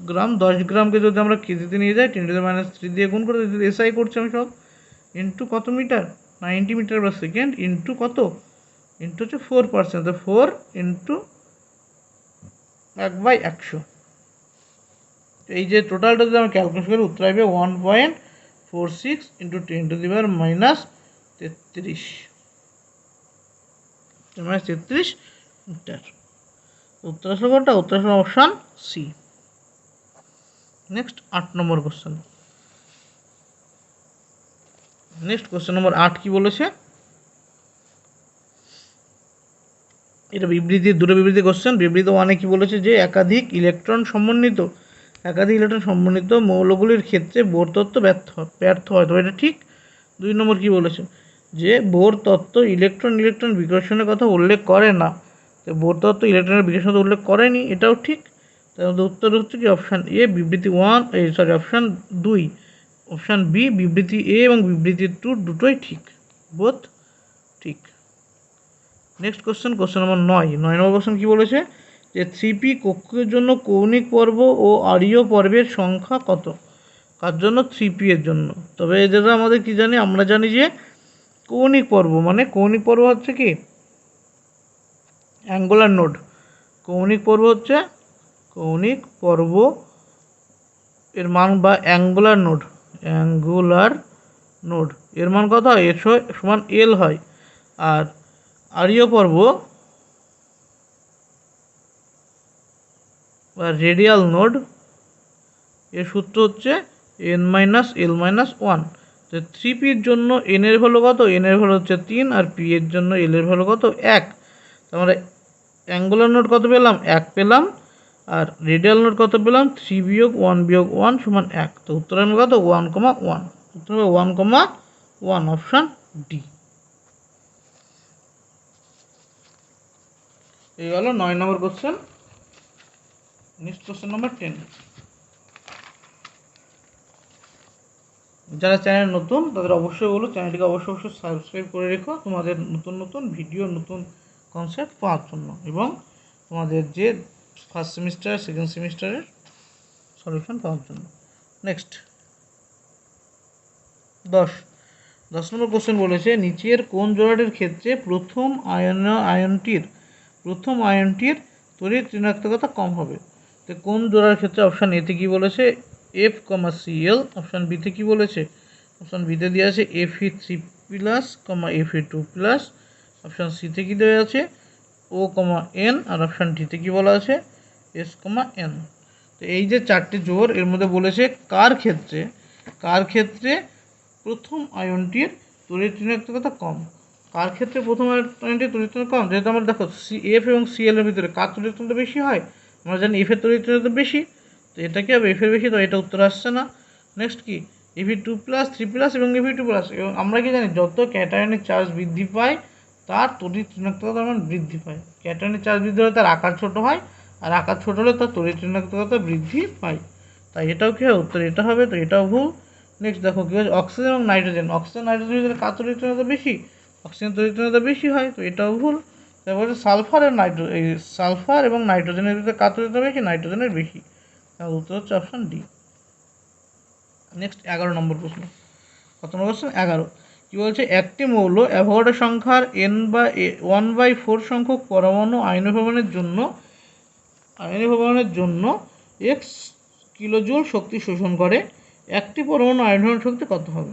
গ্রাম। 10 গ্রামকে যদি আমরা কেজিতে নিয়ে যাই 10⁻³ দিয়ে গুণ করে এসআই করছি আমি সব, ইন্টু কত মিটার? 90 মিটার পার সেকেন্ড, ইন্টু কত? ইন্টু হচ্ছে 4%, তো 4 ইন্টু 1/100। এই যে টোটালটা যদি আমরা ক্যালকুলেশন করি উত্তর আসবে 1.46 ইন্টু 10⁻³ মিটার। উত্তর আসলে কোনটা? উত্তর আসলে অপশান সি। নেক্সট 8 নম্বর কোশ্চেন। নেক্সট কোশ্চেন নম্বর 8 কি বলেছে? এটা দুটো বিবৃতি কোশ্চেন। বিবৃতি 1-এ কি বলেছে? যে একাধিক ইলেকট্রন সমন্বিত মৌলগুলির ক্ষেত্রে বোর তত্ত্ব ব্যর্থ হয়। তবে এটা ঠিক। 2 নম্বর কি বলেছে? যে বোর তত্ত্ব ইলেকট্রন বিকর্ষণের কথা উল্লেখ করে না। তো বোর তত্ত্ব ইলেকট্রনের বিকর্ষণের উল্লেখ করেনি, এটাও ঠিক। তার মধ্যে উত্তর হচ্ছে কি? অপশান এ বিবৃতি 1, অপশান 2। অপশান বি বিবৃতি এ এবং বিবৃতি 2 দুটোই ঠিক, বোথ ঠিক। নেক্সট কোশ্চেন নম্বর 9 নম্বর কোশ্চেন কী বলেছে? যে 3p কক্ষের জন্য কৌণিক পর্ব ও আরীয় পর্বের সংখ্যা কত? কার জন্য? 3p এর জন্য। তবে যেটা আমাদের কি জানি? আমরা জানি যে কৌণিক পর্ব হচ্ছে কি? Angular node. কৌণিক পর্ব এর মান বা অ্যাঙ্গুলার নোড এর মান কত হয়? এর সমান এল হয়। আর আরীয় পর্ব বা রেডিয়াল নোড এর সূত্র হচ্ছে n-l-1। তো 3pর জন্য n এর ভ্যালু কত? n এর ভ্যালু হচ্ছে 3, আর p এর জন্য l এর ভ্যালু কত? 1। তো আমরা অ্যাঙ্গুলার নোড কত পেলাম? 1 পেলাম। আর রেডিয়াল নোড কত পেলাম? 3 বিয়োগ 1 বিয়োগ 1 সমান 1। তো উত্তর হবে কত? 1,1। উত্তর হবে 1,1, অপশান ডি। এই হলো 9 নম্বর কোশ্চেন। নেক্সট কোশ্চেন নম্বর 10। যারা চ্যানেল নতুন তাদের অবশ্যই বলো চ্যানেলটিকে অবশ্যই সাবস্ক্রাইব করে রেখো, তোমাদের নতুন ভিডিও, নতুন কনসেপ্ট পাওয়ার জন্য, এবং তোমাদের যে ফার্স্ট সেমিস্টার, সেকেন্ড সেমিস্টারের সলিউশন পাওয়ার জন্য। নেক্সট 10 নম্বর কোশ্চেন বলেছে নিচের কোন জোড়াটির ক্ষেত্রে প্রথম আয়নটির তড়িৎ ঋণাত্মকতা কম হবে? তো তো কোন জোড়ার ক্ষেত্রে অপশান এতে কী বলেছে এফ কমা সিএল, অপশান বিতে কী বলেছে অপশান বিতে দেওয়া আছে Fe3+ কমা Fe2+, অপশান সিতে কী দেওয়া আছে ও কমা এন, আর অপশান ডিতে কী বলা আছে এস কমা এন। তো এই যে চারটে জোর এর মধ্যে বলেছে কার ক্ষেত্রে প্রথম আয়নটির তড়িৎ ঋণাত্মকতা কম, কার ক্ষেত্রে প্রথম আয়নটির তড়িৎ ঋণাত্মকতা কম। যেহেতু আমরা দেখো এফ এবং সিএল এর ভিতরে কার তড়িৎ ঋণাত্মকতা বেশি হয়, আমরা জানি এফের তড়িৎ ঋণাত্মকতা বেশি, তো এটা কি হবে এফের বেশি, তো এটা উত্তর আসছে না। নেক্সট কি Fe2+, 3+ এবং Fe2+, এবং আমরা কি জানি যত ক্যাটায়নের চার্জ বৃদ্ধি পায় তার তড়িৎ ঋণাত্মকতা মান বৃদ্ধি পায়। ক্যাটায়নের চার্জ বৃদ্ধি হলে তার আকার ছোট হয়, আর আকার ছোট হলে তার তড়িৎ ঋণাত্মকতা বৃদ্ধি পায়। তাই এটাও কি হয় উত্তর এটা হবে, তো এটাও ভুল। নেক্সট দেখো কি হচ্ছে অক্সিজেন এবং নাইট্রোজেন, অক্সিজেন নাইট্রোজেন ভিতরে কার তড়িৎ ঋণাত্মকতা বেশি, অক্সিজেন তড়িৎ ঋণাত্মকতা বেশি হয়, তো এটাও ভুল। তারপরে সালফার এবং নাইট্রোজেনের ভিতরে কার তড়িৎ ঋণাত্মকতা বেশি, নাইট্রোজেনের বেশি, তার উত্তর হচ্ছে অপশান ডি। নেক্সট 11 নম্বর প্রশ্ন, কত নম্বর কোশ্চেন 11। কি বলছে একটি মৌল অ্যাভোগাড্রো সংখ্যার n/1/4 সংখ্যক পরমাণু আয়নীভবনের জন্য x কিলোজুল শক্তি শোষণ করে, একটি পরমাণু আয়নীভবন শক্তি কত হবে।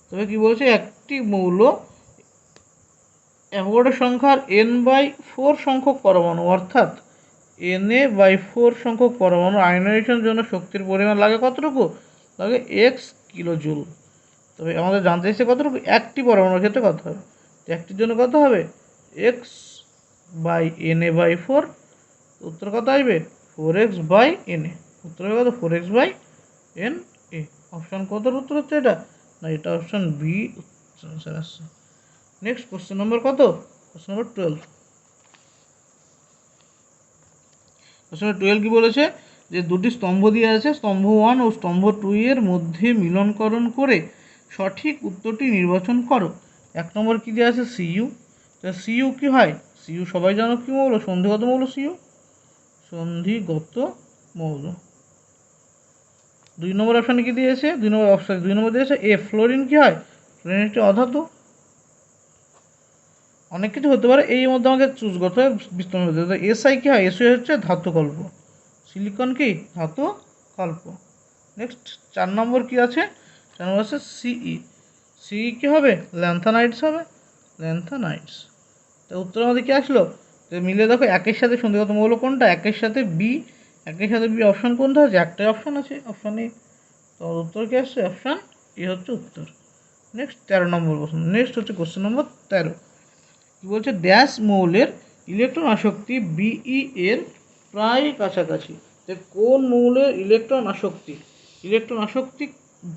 তবে কি বলছে একটি মৌল অ্যাভোগাড্রো সংখ্যার n/4 সংখ্যক পরমাণু, অর্থাৎ Na/4 সংখ্যক পরমাণু আয়নাইজেশনের জন্য শক্তির পরিমাণ লাগে কতটুকু, লাগে x কিলোজুল। তবে আমাদের জানতে চাইছে কতটুকু, একটি পরমাণুর ক্ষেত্রে কত হবে, একটির জন্য কত হবে x/Na/4, উত্তর কত আসবে 4x/Na, উত্তর হবে কত 4x/Na। অপশান কতর উত্তর হচ্ছে এটা, না এটা অপশান বি আনসার আসছে। নেক্সট কোশ্চেন নম্বর কত, কোশ্চেন নম্বর 12। কোশ্চেন নম্বর 12 কি বলেছে যে দুটি স্তম্ভ দিয়ে আছে, স্তম্ভ 1 ও স্তম্ভ 2 এর মধ্যে মিলনকরণ করে সঠিক উত্তরটি নির্বাচন করো। 1 নম্বর কি দেওয়া আছে সিইউ, সিইউ কি হয়, সিইউ সবাই জানো কি মৌল, সন্ধিগত মৌল, সিইউ সন্ধিগত মৌল। 2 নম্বর অপশানে কি দিয়েছে, 2 নম্বর দিয়েছে এ ফ্লোরিন কি হয়, ফ্লোরিন একটি অধাতু। অনেক কিছু হতে পারে, এই মধ্যে আমাকে চুজ করতে হবে বিস্তৃত হতে হবে। এসআই কি হয়, এসআই হচ্ছে ধাতুকল্প, সিলিকন কি ধাতু কল্প। নেক্সট 4 নম্বর কি আছে, 4 নম্বর আছে সিই কি হবে, ল্যান্থানাইটস হবে, ল্যান্থানাইটস। তো উত্তর আমাদের কি আসলো, তো মিলে দেখো একের সাথে সন্ধিগত মৌল কোনটা, একের সাথে বি অপশান কোনটা আছে, একটাই অপশান আছে অপশান এ, তো উত্তর কি আসছে অপশান এ হচ্ছে উত্তর। নেক্সট 13 নম্বর প্রশ্ন, নেক্সট হচ্ছে কোশ্চেন নম্বর 13। কি বলছে ড্যাশ মৌলের ইলেকট্রন আসক্তি বিই এর প্রায় কাছাকাছি, তো কোন মৌলের ইলেকট্রন আসক্তি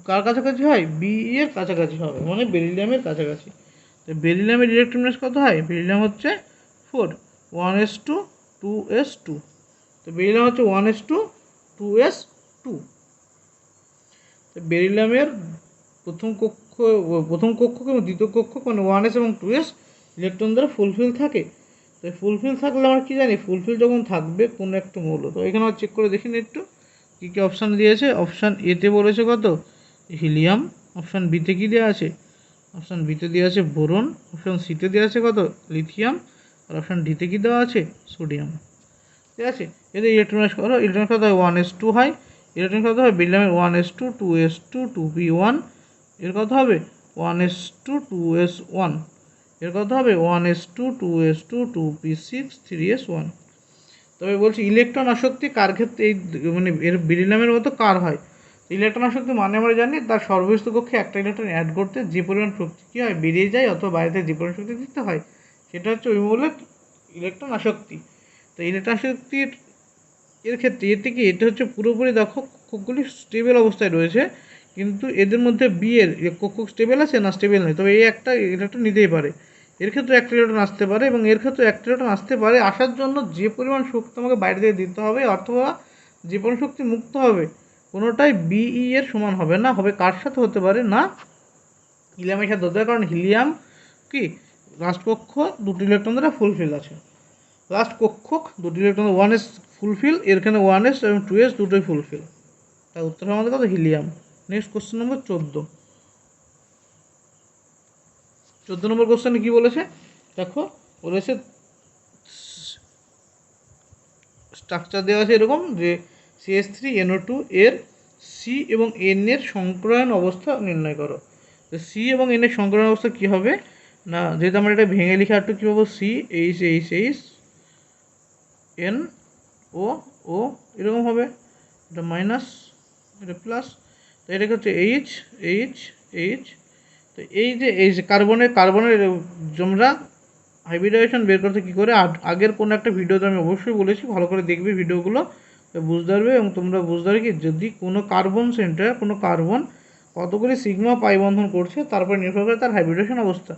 কার কাছাকাছি হয়, বিই এর কাছাকাছি হবে, মানে বেরিলিয়ামের কাছাকাছি। তো বেরিলিয়ামের ইলেকট্রন কত হয়, বেরিলিয়াম হচ্ছে 4, 1s2 2s2, তো বেরিলিয়াম হচ্ছে 1s2 2s2। তো বেরিলিয়ামের প্রথম কক্ষ এবং দ্বিতীয় কক্ষ মানে 1s এবং 2s ইলেকট্রন দ্বারা ফুলফিল থাকে। তো ফুলফিল থাকলে আমরা কী জানি, ফুলফিল যখন থাকবে কোনো একটা মৌল, তো এখানে আমরা চেক করে দেখি না একটু কী কী অপশান দিয়েছে। অপশান এতে বলেছে কত হিলিয়াম, অপশান বিতে কী দেওয়া আছে, অপশান বিতে দেওয়া আছে বোরন, অপশান সিতে দেওয়া আছে কত লিথিয়াম, আর অপশান ডিতে কী দেওয়া আছে সোডিয়াম। ঠিক আছে, এদের ইলেকট্রন করো, ইলেকট্রন কত হয় 1s2 হয়, ইলেকট্রন কত হবে বেরিলিয়ামের 1s2 2s2 2p1, এর কত হবে 1s2 2s1, এর কত হবে 1s2 2s2 2p6 3s1। তবে বলছি ইলেকট্রন আসক্তি কার ক্ষেত্রে, এই মানে এর বেরিলিয়ামের মতো কার হয়, ইলেকট্রন আসক্তি মানে আমরা জানি তার সর্বস্থ কক্ষে একটা ইলেকট্রন অ্যাড করতে যে পরিমাণ শক্তি কী হয় বেরিয়ে যায় অথবা বাইরে যে পরিমাণ শক্তি দিতে হয় সেটা হচ্ছে ওই মৌলের ইলেকট্রন আসক্তি। তো ইলেকট্রন আসক্তির এর ক্ষেত্রে এতে কি, এটা হচ্ছে পুরোপুরি দেখো কক্ষগুলি স্টেবল অবস্থায় রয়েছে, কিন্তু এদের মধ্যে বি এর কক্ষ স্টেবল আছে না স্টেবল নেই, তবে এই একটা ইলেকট্রন নিতেই পারে, এর ক্ষেত্রে একটা ইলেকট্রন আসতে পারে, এবং এর ক্ষেত্রে একটা ইলেকট্রন আসতে পারে, আসার জন্য যে পরিমাণ শক্তি আমাকে বাইরে থেকে দিতে হবে অথবা যে পরিমাণ শক্তি মুক্ত হবে কোনোটাই বিই এর সমান হবে না, হবে কার সাথে হতে পারে না হিলিয়ামের সাথে হতে পারে, কারণ হিলিয়াম কি লাস্ট কক্ষ দুটি ইলেকট্রন দ্বারা ফুলফিল আছে, লাস্ট কক্ষক দুটি ইলেকট্রন 1s ফুলফিল, এখানে 1s এবং 2s দুটোই ফুলফিল, তার উত্তর আমাদের কত হিলিয়াম। নেক্সট কোশ্চেন নম্বর 14 নম্বর কোশ্চেনে কী বলেছে দেখো, বলেছে স্ট্রাকচার দেওয়া আছে এরকম যে CH3NO2 এর সি এবং এন এর সংক্রায়ন অবস্থা নির্ণয় করো। তো সি এবং এন এর সংক্রায়ন অবস্থা কী হবে না, যেহেতু আমরা এটা ভেঙে লিখে একটু কী পাবো, CH NO ও এরকম হবে, এটা মাইনাস এটা প্লাস, তো এটাকে হচ্ছে এইচ। তো এই যে কার্বনের আমরা হাইব্রিডাইজেশন বের করতে কী করে, আগের কোনো একটা ভিডিওতে আমি অবশ্যই বলেছি, ভালো করে দেখবে ভিডিওগুলো, বুঝতে পারবে। এবং তোমরা বুঝতে পারবে কি, যদি কোনো কার্বন সেন্টার কোনো কার্বন কতগুলি সিগমা পাই বন্ধন করছে তারপর নির্ভর করে তার হাইব্রিডেশন অবস্থা।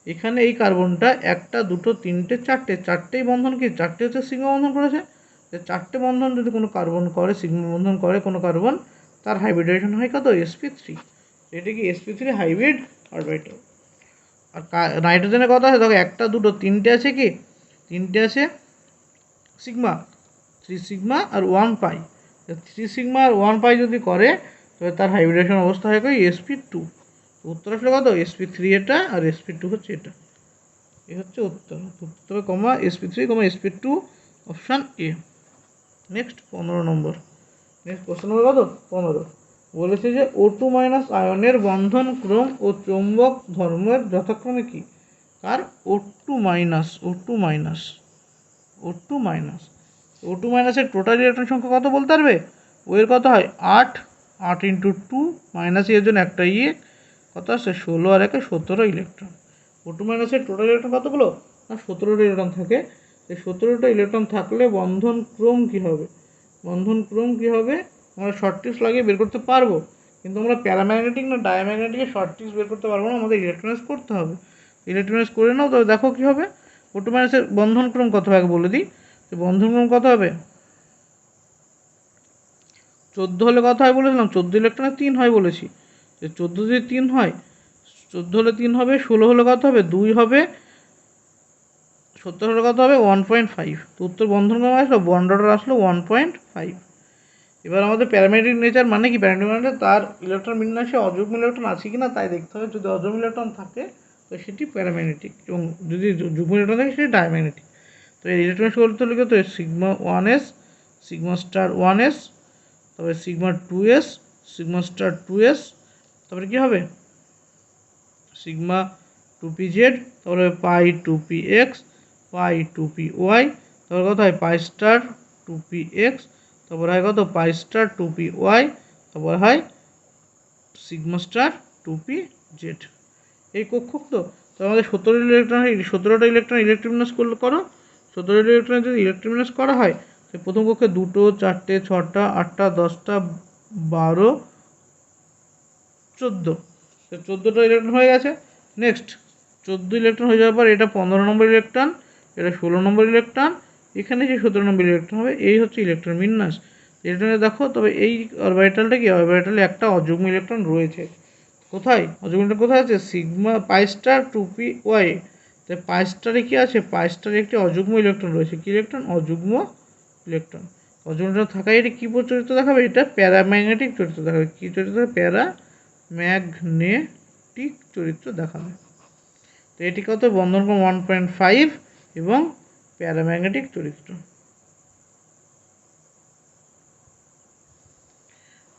এখানে এই কার্বনটা একটা দুটো তিনটে চারটেই বন্ধন কি, চারটে হচ্ছে সিগমা বন্ধন করেছে। চারটে বন্ধন যদি কোনো কার্বন করে, সিগমা বন্ধন করে কোনো কার্বন, তার হাইব্রিডেশন হয় কত, sp3। এটা কি sp3 হাইব্রিড অরবিটাল। আর নাইট্রোজেনের কথা আছে, দেখো একটা দুটো তিনটে আছে কি, তিনটে আছে সিগমা, 3 সিগমা আর 1 পাই। 3 সিগমা আর 1 পাই যদি করে তবে তার হাইব্রিডেশন অবস্থা হয় কি, sp2। উত্তর আসলে কত, sp3 এটা, আর sp2 হচ্ছে এটা। এ হচ্ছে উত্তর, sp3 sp2, option A. Next 15 number, next question নম্বর কত, 15। বলেছে যে O2 মাইনাস আয়নের বন্ধন ক্রম ও চৌম্বক ধর্মের যথাক্রমে কি। আর O2 মাইনাসের টোটাল ইলেকট্রন সংখ্যা কত বলতে পারবে, ও এর কত হয় 8 ইন্টু 2 মাইনাস এর জন্য একটা কত আসছে 16 আর 1 17 ইলেকট্রন। O2 মাইনাসের টোটাল ইলেকট্রন কতগুলো না 17টা ইলেকট্রন থাকে। এই 17টা ইলেকট্রন থাকলে বন্ধন ক্রম কী হবে, আমরা শর্ট ট্রিক্স লাগিয়ে বের করতে পারবো, কিন্তু আমরা প্যারাম্যাগনেটিক না ডায়াম্যাগনেটিকের শর্ট ট্রিক্স বের করতে পারবো না, আমাদের ইলেকট্রনাইজ করতে হবে। ইলেকট্রনাইজ করে নাও, তবে দেখো কী হবে। O2 মাইনাসের বন্ধন ক্রম কত হবে বলে দিই, তো বন্ধন ক্রম কত হবে, 14 হলে কত হয় বলেছিলাম, 14 ইলেকট্রনে 3 হয় বলেছি। যে 14 যদি 3 হয়, 14 হলে 3 হবে, 16 হলে কত হবে 2 হবে, 70 হলে কত হবে 1.5। তো উত্তর বন্ধন ক্রম আসলো, বন্ড অর্ডার আসলো 1.5। এবার আমাদের প্যারামেডিক নেচার মানে কি, প্যারামেডিক মানে তার ইলেকট্রন বিন্যাসে অযুগ্ম ইলেকট্রন আছে কি না তাই দেখতে হবে। যদি অযুগ্ম ইলেকট্রন থাকে তো সেটি প্যারাম্যাগনেটিক, এবং যদি যুগ্ম ইলেকট্রন থাকে সেটি ডায়াম্যাগনেটিক। তো এই ইলেকট্রন করতে হলে তো sigma 1s, sigma star 1s, তারপরে sigma 2s, sigma star 2s, তারপরে কী হবে সিগমা 2pz, তারপরে পাই 2px, পাই 2py, তারপরে কত হয় পাই স্টার 2px, তারপরে হয় কত পাই স্টার 2py, তারপরে হয় সিগমা স্টার 2pz। এই কক্ষক তো আমাদের 17টা ইলেকট্রন ইলেকট্রোমিনাস করো। 17টা ইলেকট্রন যদি ইলেকট্রোমিনাস করা হয়, তো প্রথম কক্ষে 2টো 4টে 6টা 8টা 10টা 12 14, 14টা ইলেকট্রন হয়ে গেছে। নেক্সট 14 ইলেকট্রন হয়ে যাওয়ার পর এটা 15 নম্বর ইলেকট্রন, এটা 16 নম্বর ইলেকট্রন, এখানে যে 17 নম্বর ইলেকট্রন হবে, এই হচ্ছে ইলেকট্রন বিন্যাস। ইলেকট্রনে দেখো, তবে এই অরবিটালটা কি, অরবিটালে একটা অযুগ্ম ইলেকট্রন রয়েছে। কোথায় অযুগ্ম ইলেকট্রন কোথায় আছে, সিগমা পাই স্টার 2py। তাই পাই স্টারে কী আছে, পাই স্টারে একটি অযুগ্ম ইলেকট্রন রয়েছে। কী ইলেকট্রন, অযুগ্ম ইলেকট্রন। অযুগ্ম ইলেকট্রন থাকায় এটা কী চরিত্র দেখাবে, এটা প্যারাম্যাগনেটিক চরিত্র দেখাবে। কী চরিত্র, প্যারাম্যাগনেটিক চরিত্র দেখাবে। তো এটি কত, বন্ধন ক্রম 1.5 এবং প্যারাম্যাগনেটিক চরিত্র।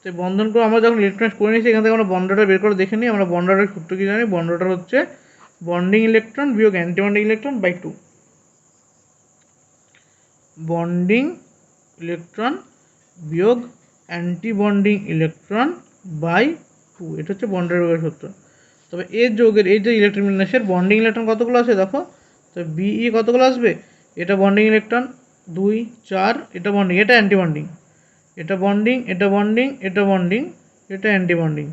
তো বন্ধন ক্রম আমরা যখন ইলেকট্রন করে নিয়েছি, এখান থেকে আমরা বন্ড অর্ডার বের করে দেখে নিই। আমরা বন্ড অর্ডার সূত্র কি জানি, বন্ড অর্ডার হচ্ছে বন্ডিং ইলেকট্রন বিয়োগ antibonding electron by 2। Bonding electron বিয়োগ অ্যান্টিবন্ডিং ইলেকট্রন বাই 2, এটা হচ্ছে বন্ড অর্ডার সূত্র। তবে এর যোগের এই যে ইলেকট্রন বিন্যাসের বন্ডিং ইলেকট্রন কতগুলো আছে দেখো, তো বিই কতগুলো আসবে, এটা বন্ডিং ইলেকট্রন 2 4, এটা বন্ডিং, এটা অ্যান্টিবন্ডিং, এটা বন্ডিং, এটা বন্ডিং, এটা বন্ডিং, এটা অ্যান্টিবন্ডিং,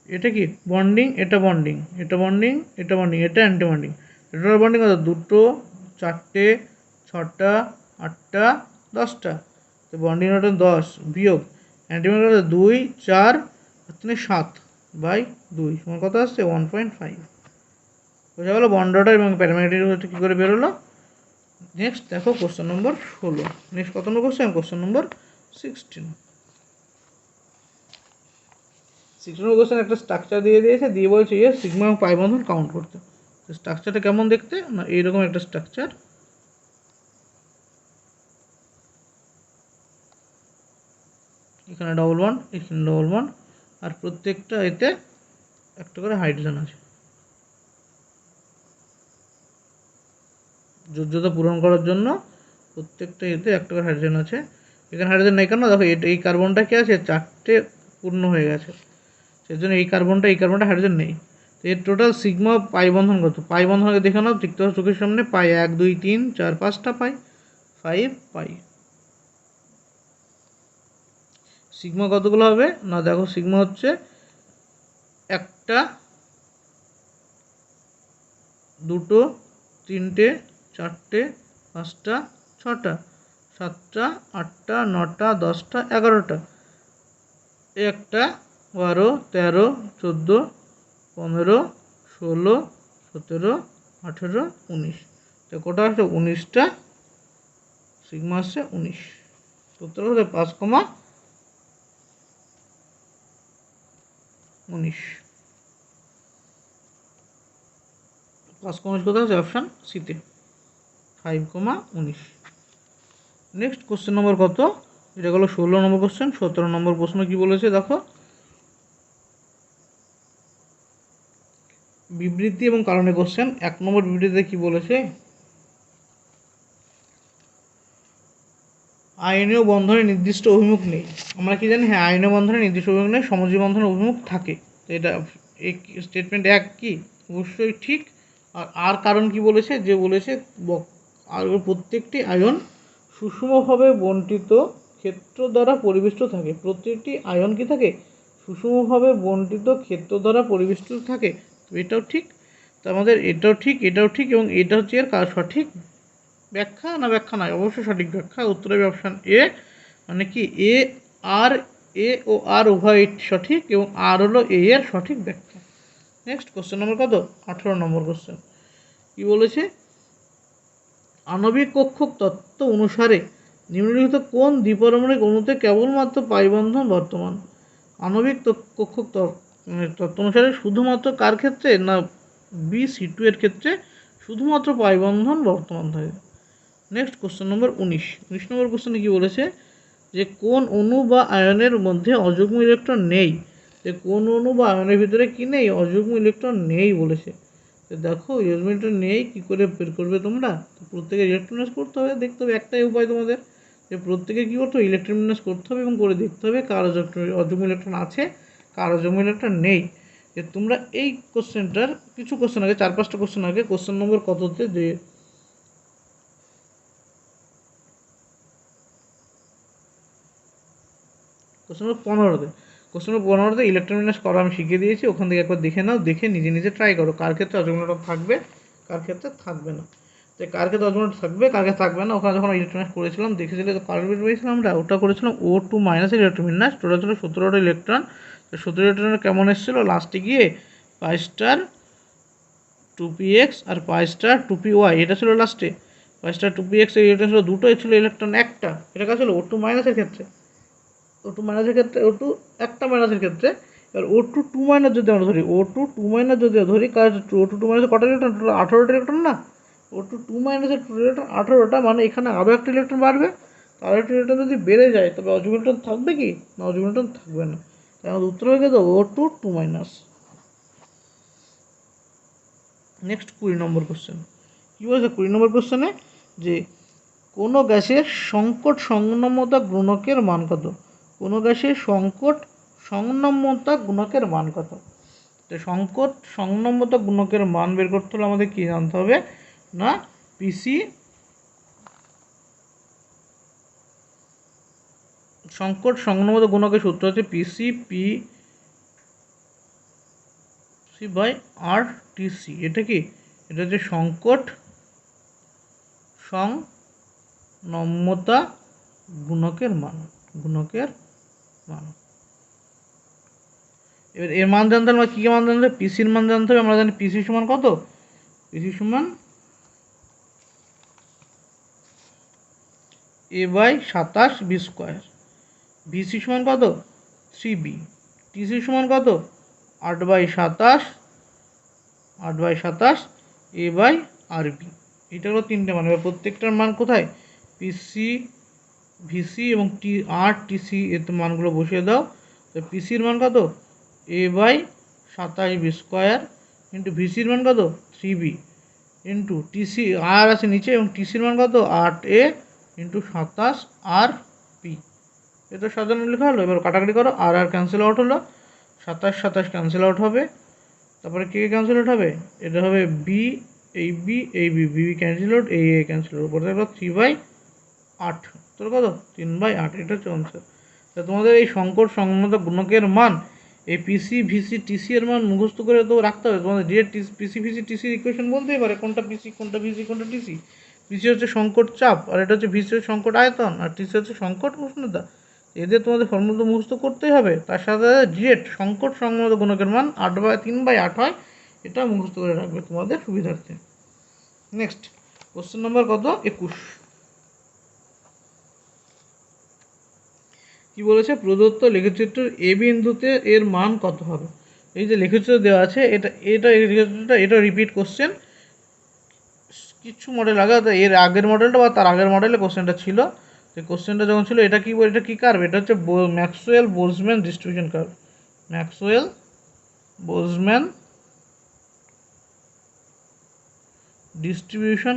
এটা কি বন্ডিং, এটা বন্ডিং, এটা বন্ডিং, এটা বন্ডিং, এটা অ্যান্টিবন্ডিং। এটা বন্ডিং কত, 2টো 4টে 6টা 8টা 10টা, তো বন্ডিং ইলেকট্রন 10 বিয়োগ অ্যান্টিবন্ডিং কত 2 4 3 7 বাই 2 সমান কত আসছে 1.5। বোঝা গেল বন্ড অর্ডার এবং প্যারাম্যাগনেটিক হচ্ছে কী করে বেরোলো। নেক্সট দেখো কোশ্চেন নম্বর 16। নেক্সট কত নম্বর কোশ্চেন, কোশ্চেন নম্বর 16। 16 নম্বর কোশ্চেন একটা স্ট্রাকচার দিয়ে দিয়েছে, দিয়ে বলছে সিগমা এবং পাই বন্ধন কাউন্ট করতে। তো স্ট্রাকচারটা কেমন দেখতে না, এইরকম একটা স্ট্রাকচার। এখানে ডবল বন্ড, এখানে ডবল বন্ড, আর প্রত্যেকটা এতে একটা করে হাইড্রোজেন আছে। যোজ্যতা পূরণ করার জন্য প্রত্যেকটা এতে একটা করে হাইড্রোজেন আছে। এখানে হাইড্রোজেন নেই কেন? দেখো এই কার্বনটা কি আছে, 4টে পূর্ণ হয়ে গেছে, সেই জন্য এই কার্বনটা হাইড্রোজেন নেই। তো এর টোটাল সিগমা পাই বন্ধন কত? পাই বন্ধনকে দেখে নাও, দেখতে পাচ্ছ চোখের সামনে, পাই 1 2 3 4 5টা পাই, 5 পাই। সিগমা কতগুলো হবে না, দেখো সিগমা হচ্ছে 1টা 2টো 3টে 4টে 5টা 6টা 7টা 8টা 9টা 10টা 11টা, 1টা 12 13 14 15 16 17 18 19, তো কটা আসছে? 19টা সিগমা আসছে 19। উত্তর হচ্ছে 5,19। 5,19 কোথায় আছে? অপশান সিতে, 5,19। নেক্সট কোশ্চেন নম্বর কত? এটা হলো 16 নম্বর কোশ্চেন। 17 নম্বর প্রশ্ন কি বলেছে দেখো, বিবৃতি এবং কারণে কোশ্চেন। 1 নম্বর বিবৃতিতে কি বলেছে, আইনীয় বন্ধনে নির্দিষ্ট অভিমুখ নেই। আমরা কি জানি? হ্যাঁ, আইনীয় বন্ধনে নির্দিষ্ট অভিমুখ নেই, সমযোজী বন্ধনের অভিমুখ থাকে। তো এটা এই স্টেটমেন্ট 1 কি অবশ্যই ঠিক। আর কারণ কি বলেছে, যে বলেছে আর প্রত্যেকটি আয়ন সুষমভাবে বণ্টিত ক্ষেত্র দ্বারা পরিবেষ্টিত থাকে। প্রত্যেকটি আয়ন কি থাকে? সুষমভাবে বণ্টিত ক্ষেত্র দ্বারা পরিবেষ্টিত থাকে। তো এটাও ঠিক। তো আমাদের এটাও ঠিক, এটাও ঠিক, এবং এটা হচ্ছে এর সঠিক ব্যাখ্যা না ব্যাখ্যা নয়? অবশ্যই সঠিক ব্যাখ্যা। উত্তর হবে অপশান এ, মানে কি এ ও আর উভয় সঠিক, এবং আর হলো এ এর সঠিক ব্যাখ্যা। নেক্সট কোশ্চেন নম্বর কত? 18 নম্বর কোশ্চেন। কি বলেছে, আণবিক কক্ষক তত্ত্ব অনুসারে নিম্নলিখিত কোন দ্বিপারমাণবিক অণুতে কেবলমাত্র পাই বন্ধন বর্তমান? আণবিক কক্ষক তত্ত্ব অনুসারে শুধুমাত্র কার ক্ষেত্রে? না BC2 এর ক্ষেত্রে শুধুমাত্র পাই বন্ধন বর্তমান থাকে। নেক্সট কোশ্চেন নম্বর 19 নম্বর কোশ্চেনে কি বলেছে, যে কোন অণু বা আয়নের মধ্যে অযুগ্ম ইলেকট্রন নেই? যে কোন অণু বা আয়নের ভিতরে কি নেই? অযুগ্ম ইলেকট্রন নেই বলেছে। তো দেখো ইলেকট্রন নেই, কি করে বের করবে তোমরা? তো প্রত্যেকে ইলেকট্রন করতে হবে, দেখতে হবে। একটাই উপায় তোমাদের, যে প্রত্যেকে কী করতে হবে? ইলেকট্রন করতে হবে এবং করে দেখতে হবে কার অযুগ্ম ইলেকট্রন আছে, কার অযুগ্ম ইলেকট্রন নেই। যে তোমরা এই কোশ্চেনটার কিছু কোশ্চেন আগে, 4-5টা কোশ্চেন আগে, কোশ্চেন নম্বর কততে, যে কোশ্চেন নম্বর 15তে ইলেকট্রন করা আমি শিখিয়ে দিয়েছি। ওখান থেকে একবার দেখে নাও, দেখে নিজে নিজে ট্রাই করো কার ক্ষেত্রে অযুগ্ম ইলেকট্রন থাকবে, কার ক্ষেত্রে থাকবে না। তো কার ক্ষেত্রে অযুগ্ম থাকবে, কার ক্ষেত্রে থাকবে না, ওখানে যখন ইলেকট্রন করেছিলাম দেখেছিলে তো কার বের পেয়েছিলাম আমরা? ওটা করেছিলাম O2 মাইনাসের ইলেকট্রন বিন্যাস। টোটাল ছিল 17টা ইলেকট্রন। তো 17 ইলেকট্রনের কেমন এসেছিলো লাস্টে গিয়ে? পাই স্টার 2px আর পাই স্টার 2py, এটা ছিল লাস্টে। পাই স্টার 2px এর ইলেকট্রন ছিল দুটো, ছিল ইলেকট্রন একটা। এটা কাজ ছিল O2 মাইনাসের ক্ষেত্রে, O2 মাইনাসের ক্ষেত্রে, O2 একটা মাইনাসের ক্ষেত্রে। এবার O2 2 মাইনাস যদি আমরা ধরি, O2 2 মাইনাস যদি ধরি, কাজ O2 2 মাইনাসে কটা ইলেকট্রন? টোটাল 18টা ইলেকট্রন না? O2 2 মাইনাসের ইলেকট্রন 18টা, মানে এখানে আরও একটা ইলেকট্রন বাড়বে। আরও একটা ইলেকট্রন যদি বেড়ে যায়, তবে অযুগ্ম ইলেকট্রন থাকবে কি? না, অযুগ্ম ইলেকট্রন থাকবে না। তাই আমাদের উত্তর হয়ে গেল O2 2 মাইনাস। নেক্সট 20 নম্বর কোশ্চেন। কী বলেছে 20 নম্বর কোশ্চেনে, যে কোনো গ্যাসের সংকট সংনম্যতা গুণকের মান কত? কোনো গ্যাসের সংকট সংনম্যতা গুণকের মান কত? তো সংকট সংনম্যতা গুণকের মান বের করতে হলে আমাদের কী জানতে হবে? না পিসি, সংকট সংনম্যতা গুণকের সূত্র হচ্ছে P/RTC। এটা কি? এটা হচ্ছে সংকট সংনম্যতা গুণকের মান। এবার এর মান জানতে হবে, কী মান জানতে হবে? পিসির মান জানতে হবে। আমরা জানি পিসি সমান কত? পিসি সমান A/27B²। বিসি সমান কত? 3B। টিসি সমান কত? 8/27 A/RB। এটা হলো তিনটে মান। এবার প্রত্যেকটার মান কোথায়? পিসি ভিসি এবং আর টিসি এর মানগুলো বসিয়ে দাও। তো পিসির মান কত a/27b² ইন্টু ভিসির মান কত 3b ইন্টু টিসি আর আছে নিচে এবং টিসির মান কত 8a ইন্টু 27 এটা সাধারণ লেখা হলো। এবার কাটাকাটি করো, আর ক্যান্সেল আউট হলো, 27 ক্যান্সেল আউট হবে। তারপরে কে ক্যান্সেল আউট হবে, এটা হবে বি, এই বি এই বি, বি ক্যান্সেল আউট, এই এ ক্যান্সেল আউট, পরে থাকলো 3/8। তোর কত 3/8, এটা হচ্ছে আনসার। তা তোমাদের এই সংকট সংগত গুণকের মান, এই পিসি ভিসি টিসি এর মান মুখস্থ করে তো রাখতে হবে। তোমাদের ডিরেক্ট পিসি ভিসি টিসির ইকুয়েশন বলতেই পারে কোনটা পিসি কোনটা ভিসি কোনটা টিসি। পিসি হচ্ছে সংকট চাপ, আর এটা হচ্ছে ভিসি হচ্ছে সংকট আয়তন, আর টিসি হচ্ছে সংকট উষ্ণতা। এদের তোমাদের ফর্মুলা তো মুখস্থ করতেই হবে। তার সাথে ডিরেক্ট সংকট সংগত গুণকের মান 3/8 হয়, এটা মুখস্থ করে রাখবে তোমাদের সুবিধার্থে। নেক্সট কোশ্চেন নম্বর কত 21 কি বলেছে, প্রদত্ত লেখচিত্রের এ বিন্দুতে এর মান কত হবে। এই যে লেখচিত্র দেওয়া আছে, এটা রিপিট কোশ্চেন, কিছু মডেল আগে এর আগের মডেলটা বা তার আগের মডেলে কোশ্চেনটা ছিল। তো কোশ্চেনটা যখন ছিল এটা কি কার্ভ, এটা হচ্ছে Maxwell Boltzmann distribution curve. Maxwell Boltzmann distribution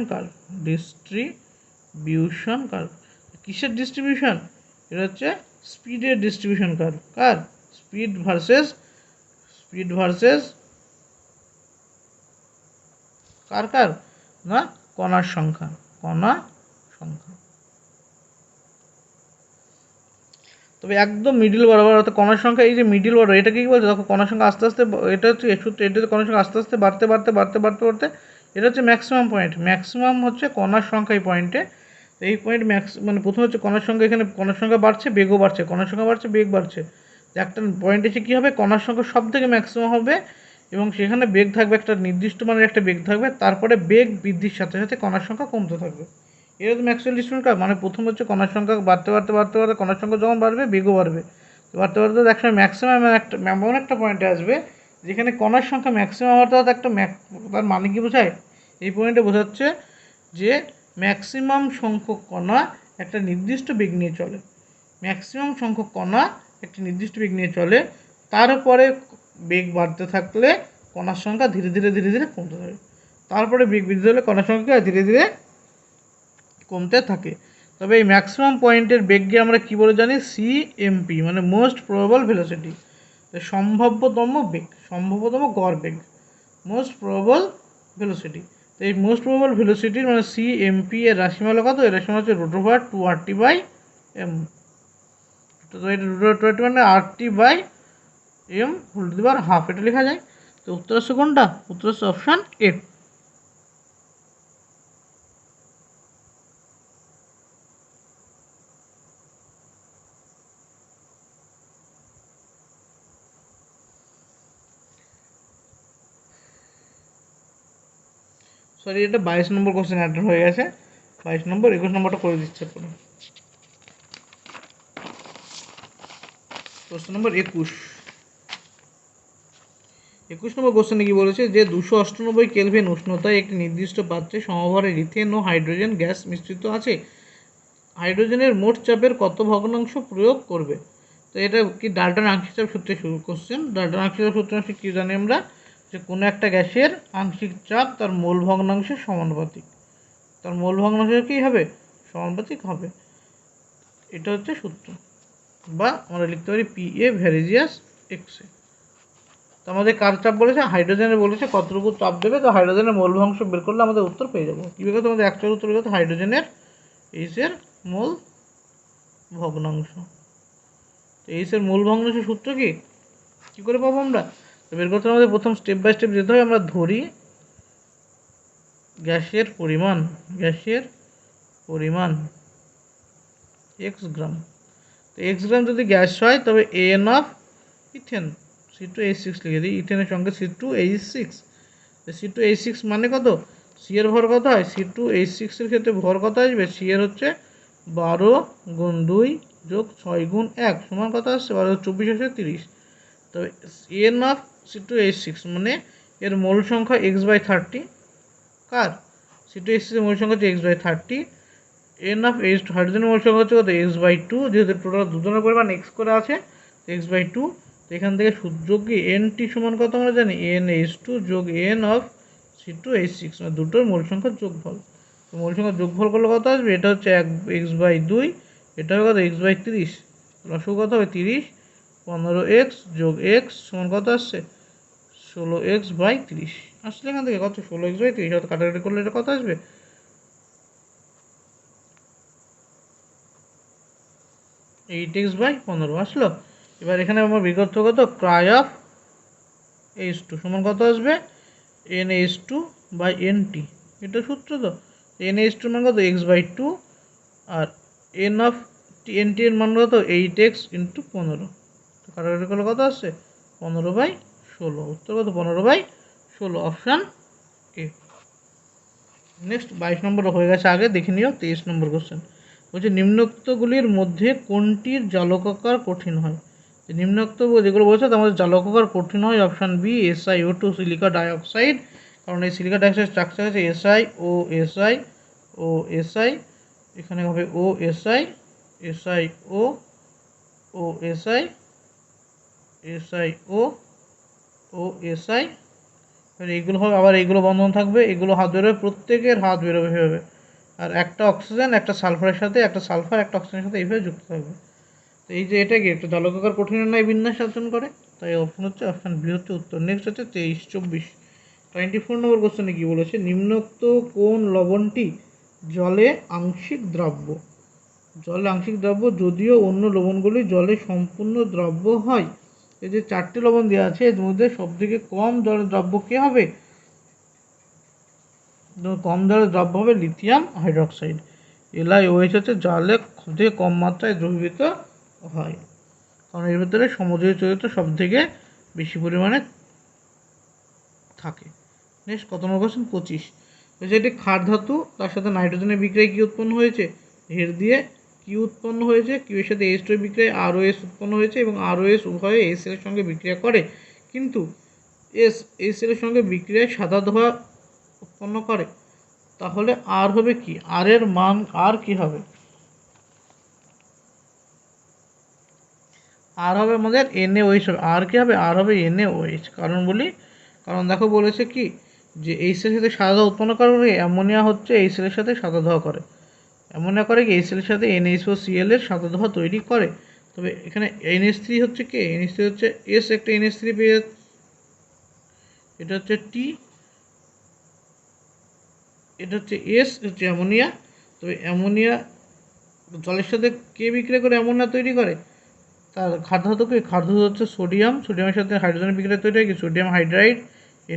curve. কিসের ডিস্ট্রিবিউশন, এটা হচ্ছে স্পিডের ডিস্ট্রিবিউশন কার্ভ। কার স্পিড ভার্সেস কার না কণার সংখ্যা। তবে একদম মিডিল বরাবর, অর্থাৎ কণার সংখ্যা, এই যে মিডিল বরাবর, এটা কি বলছে দেখো, কণার সংখ্যা আস্তে আস্তে, এটা হচ্ছে সূত্র, এটা কণার সংখ্যা আস্তে আস্তে বাড়তে এটা হচ্ছে ম্যাক্সিমাম পয়েন্ট। ম্যাক্সিমাম হচ্ছে কণার সংখ্যা এই পয়েন্টে। এই পয়েন্ট মানে প্রথমে হচ্ছে কণার সংখ্যা, এখানে কণার সংখ্যা বাড়ছে, বেগও বাড়ছে, কণার সংখ্যা বাড়ছে, বেগ বাড়ছে। একটা পয়েন্ট এসে কী হবে, কণার সংখ্যা সব থেকে ম্যাক্সিমাম হবে এবং সেখানে বেগ থাকবে, একটা নির্দিষ্ট মানের একটা বেগ থাকবে, তারপরে বেগ বৃদ্ধির সাথে সাথে কণার সংখ্যা কমতে থাকবে। এটা তো ম্যাক্সওয়েল ডিস্ট্রিবিউশন কার্ভ। মানে প্রথম হচ্ছে কণার সংখ্যা বাড়তে কণার সংখ্যা যখন বাড়বে বেগও বাড়বে, বাড়তে একসময় ম্যাক্সিমাম এমন একটা পয়েন্টে আসবে যেখানে কণার সংখ্যা ম্যাক্সিমাম, অর্থাৎ তার মানে কি বোঝায়, এই পয়েন্টে বোঝাচ্ছে যে ম্যাক্সিমাম সংখ্যক কণা একটা নির্দিষ্ট বেগ নিয়ে চলে। ম্যাক্সিমাম সংখ্যক কণা একটি নির্দিষ্ট বেগ নিয়ে চলে, তারপরে বেগ বাড়তে থাকলে কণার সংখ্যা ধীরে ধীরে কমতে থাকে, তারপরে বেগ বৃদ্ধি হলে কণার সংখ্যা ধীরে ধীরে কমতে থাকে। তবে এই ম্যাক্সিমাম পয়েন্টের বেগকে আমরা কী বলে জানি, সিএমপি, মানে মোস্ট প্রবাবল ভেলোসিটি, সম্ভাব্যতম গড় বেগ, মোস্ট প্রবাবল ভেলোসিটি। তো এই মোস্ট প্রবাবল ভেলোসিটির মানে সিএমপি এর রাশিমাল কত, এর রাশিমাল হচ্ছে √2RT/m। তো এটা √2RT মানে RT/m², এটা লেখা যায়। তো উত্তর আসছে কোনটা, উত্তর আসছে অপশান এ। সরি, এটা 22 নম্বর কোশ্চেন অ্যাড হয়ে গেছে, 22 নম্বর, 21 নম্বরটা করে দিচ্ছে পুরো। কোশ্চেন নম্বর 21 নম্বর কোশ্চেনে কি বলেছে, যে 298 কেলভিন উষ্ণতায় একটি নির্দিষ্ট পাত্রে সমভরে ইথেন ও হাইড্রোজেন গ্যাস মিশ্রিত আছে, হাইড্রোজেনের মোট চাপের কত ভগ্নাংশ প্রয়োগ করবে। তো এটা কি ডাল্টন আংশিক চাপ সূত্রে কোশ্চেন। ডাল্টন আংশিক চাপ সূত্র কি জানি আমরা, যে কোনো একটা গ্যাসের আংশিক চাপ তার মোল ভগ্নাংশের সমানুপাতিক, তার মোল ভগ্নাংশের কী হবে, সমানুপাতিক হবে। এটা হচ্ছে সূত্র, বা আমরা লিখতে পারি PA ভ্যারিজিয়াস এক্সে। তো আমাদের কার চাপ বলেছে, হাইড্রোজেনের বলেছে কতটুকু চাপ দেবে। তো হাইড্রোজেনের মোল ভগ্নাংশ বের করলে আমাদের উত্তর পেয়ে যাবো। কী বের করতে আমাদের অ্যাকচুয়াল উত্তর বের করতে, হাইড্রোজেনের এইচের মোল ভগ্নাংশ। তো এইচের মোল ভগ্নাংশের সূত্র কী করে পাবো আমরা, তো বের করতে আমাদের প্রথম স্টেপ বাই স্টেপ যেতে হবে। আমরা ধরি গ্যাসের পরিমাণ x গ্রাম। তো x গ্রাম যদি গ্যাস হয় তবে an অফ ইথেন C2H6 লিখে দিই, ইথেনের সঙ্গে C2H6। তো C2H6 মানে কত, C এর ভর কত হয়, C2H6 এর ক্ষেত্রে ভর কত আসবে, C এর হচ্ছে 12 × 2 + 6 × 1 সমান কত আসছে, 12 24 আসে 30। তবে n অফ C2H6 মানে এর মোল সংখ্যা x/30, কার C2H6 এর মোল সংখ্যা হচ্ছে x/30, N of H two hydrogen মোল সংখ্যা হচ্ছে কত x/2, যেহেতু টোটাল দুজনের পরিমাণ এক্স করে আছে x/2, তো এখান থেকে যোগ কি এনটি সমান কত আমরা জানি NH2 যোগ এন অফ C2H6, মানে দুটোর মোল সংখ্যার যোগফল। তো মোল সংখ্যার যোগফল করলে কত আসবে, এটা হচ্ছে x/2, এটা হবে কত x/30, লসগু কত হবে 30, 15x যোগ x সমান কত আসছে 16x/30 আসলে এখান থেকে কত 16x/30, অত কাটাকাটি করলে এটা কত আসবে 8x/15 আসলো। এবার এখানে আমার বের করতে কত ক্রাই অফ H2 সমান কত আসবে NH2/NT, এটা সূত্র তো NH2 মান কত x/2 R n of NT এর মান কত 8x × 15, তো কাটাকাটি করলে কত আসছে 15/16, উত্তর কত 15/16, অপশান এ। নেক্সট 22 নম্বর হয়ে গেছে আগে, দেখে নিও 23 নম্বর কোশ্চেন বলছে নিম্নোক্তগুলির মধ্যে কোনটির জালকাকার কঠিন হয়। নিম্নোক্ত যেগুলো বলছে তার মধ্যে জালকাকার কঠিন হয় option B SiO2 silica dioxide, কারণ এই সিলিকা ডাইঅক্সাইড স্ট্রাকচার আছে SiO, এখানে হবে OSi, SiO, OSi, SiO, OSi, এইগুলো হবে, আবার এইগুলো বন্ধন থাকবে, এগুলো হাত বেরোবে, প্রত্যেকের হাত বেরোবে এভাবে, আর একটা অক্সিজেন একটা সালফারের সাথে, একটা সালফার একটা অক্সিজেনের সাথে এইভাবে যুক্ত থাকবে। তো এই যে এটা কি একটা জালকাকার কঠিনের ন্যায় বিন্যাস আচরণ করে, তাই অপশন হচ্ছে অপশান বি হচ্ছে উত্তর। নেক্সট হচ্ছে 24 নম্বর কোশ্চেনে কী বলেছে, নিম্নোক্ত কোন লবণটি জলে আংশিক দ্রাব্য। জলে আংশিক দ্রাব্য যদিও অন্য লবণগুলি জলে সম্পূর্ণ দ্রাব্য হয়। এই যে 4টি লবণ দেওয়া আছে এর মধ্যে সবথেকে কম জলে দ্রাব্য কে হবে, কম জলে দ্রাব্য হবে লিথিয়াম হাইড্রোক্সাইড। LiOH হচ্ছে জলে সবথেকে কম মাত্রায় দ্রবীভূত হয়, কারণ এর ভিতরে সমুদ্রের চরিত্র সব থেকে বেশি পরিমাণে থাকে। নেক্সট কত নম্বর কোশ্চেন 25, বলছে এটি ক্ষার ধাতু, তার সাথে নাইট্রোজেনের বিক্রিয়ায় কী উৎপন্ন হয়েছে, হের দিয়ে কি উৎপন্ন হয়েছে, কিউয়ের সাথে H2 বিক্রিয়ায় ROS উৎপন্ন হয়েছে এবং ROS উভয়ে HCl এর সঙ্গে বিক্রিয়া করে, কিন্তু HCl এর সঙ্গে বিক্রিয়ায় সাদা ধোঁয়া উৎপন্ন করে, তাহলে আর হবে কি, আর এর মান আর কি হবে, আর হবে আমাদের NaOH হবে, আর কি হবে, আর হবে NaOH। কারণ বলি, কারণ দেখো বলেছে কি যে HCl এর সাথে সাদা ধোঁয়া উৎপন্ন করে, অ্যামোনিয়া হচ্ছে HCl এর সাথে সাদা ধোঁয়া করে, অ্যামোনিয়া করে কি HCl এর সাথে NaCl এর সাদা ধোঁয়া তৈরি করে। তবে এখানে NH3 হচ্ছে কি, NH3 হচ্ছে S, একটা NH3 পেয়ে যাচ্ছে, এটা হচ্ছে T, এটা হচ্ছে S, হচ্ছে অ্যামোনিয়া। তবে অ্যামোনিয়া জলের সাথে কে বিক্রিয়া করে অ্যামোনিয়া তৈরি করে, তার ক্ষার ধাতু কি, ক্ষার ধাতু হচ্ছে সোডিয়াম, সোডিয়ামের সাথে হাইড্রোজেন বিক্রিয়া তৈরি হয় কি সোডিয়াম হাইড্রাইড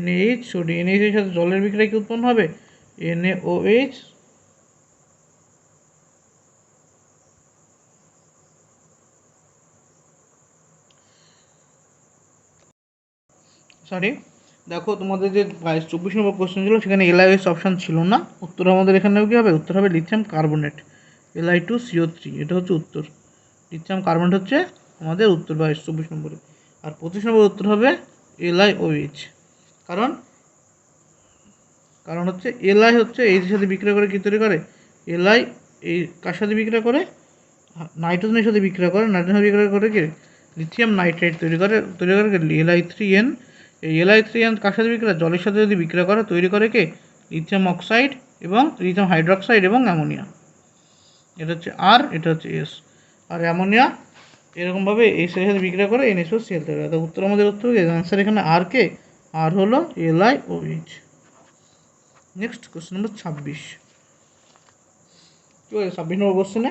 NaH, NaH এর সাথে জলের বিক্রিয়া কি উৎপন্ন হবে NaOH, সরি দেখো তোমাদের যে 24 নম্বর কোশ্চেন ছিল সেখানে LiOH অপশান ছিল না, উত্তর আমাদের এখানেও কী হবে, উত্তর হবে লিথিয়াম কার্বনেট Li2CO3, এটা হচ্ছে উত্তর, লিথিয়াম কার্বনেট হচ্ছে আমাদের উত্তর 24 নম্বরে। আর 25 নম্বর উত্তর হবে LiOH, কারণ হচ্ছে Li হচ্ছে এইচের সাথে বিক্রিয়া করে কী তৈরি করে, Li এই কার সাথে বিক্রিয়া করে, নাইট্রোজেনের সাথে বিক্রিয়া করে, নাইট্রোজেনের বিক্রিয়া করে কি লিথিয়াম নাইট্রেট তৈরি করে Li3n। এই Li3n কার সাথে বিক্রিয়া, জলের সাথে যদি বিক্রিয়া করে তৈরি করে কে লিথিয়াম অক্সাইড এবং লিথিয়াম হাইড্রোক্সাইড এবং অ্যামোনিয়া, এটা হচ্ছে আর, এটা হচ্ছে এস। আর অ্যামোনিয়া এরকমভাবে এস এর সাথে বিক্রিয়া করে NaCl তৈরি হয়। তো উত্তর আমাদের উত্তর আনসার এখানে আর কে, আর হলো LiOH। নেক্সট কোশ্চেন নম্বর 26, কি বলে 26 নম্বর কোশ্চেনে,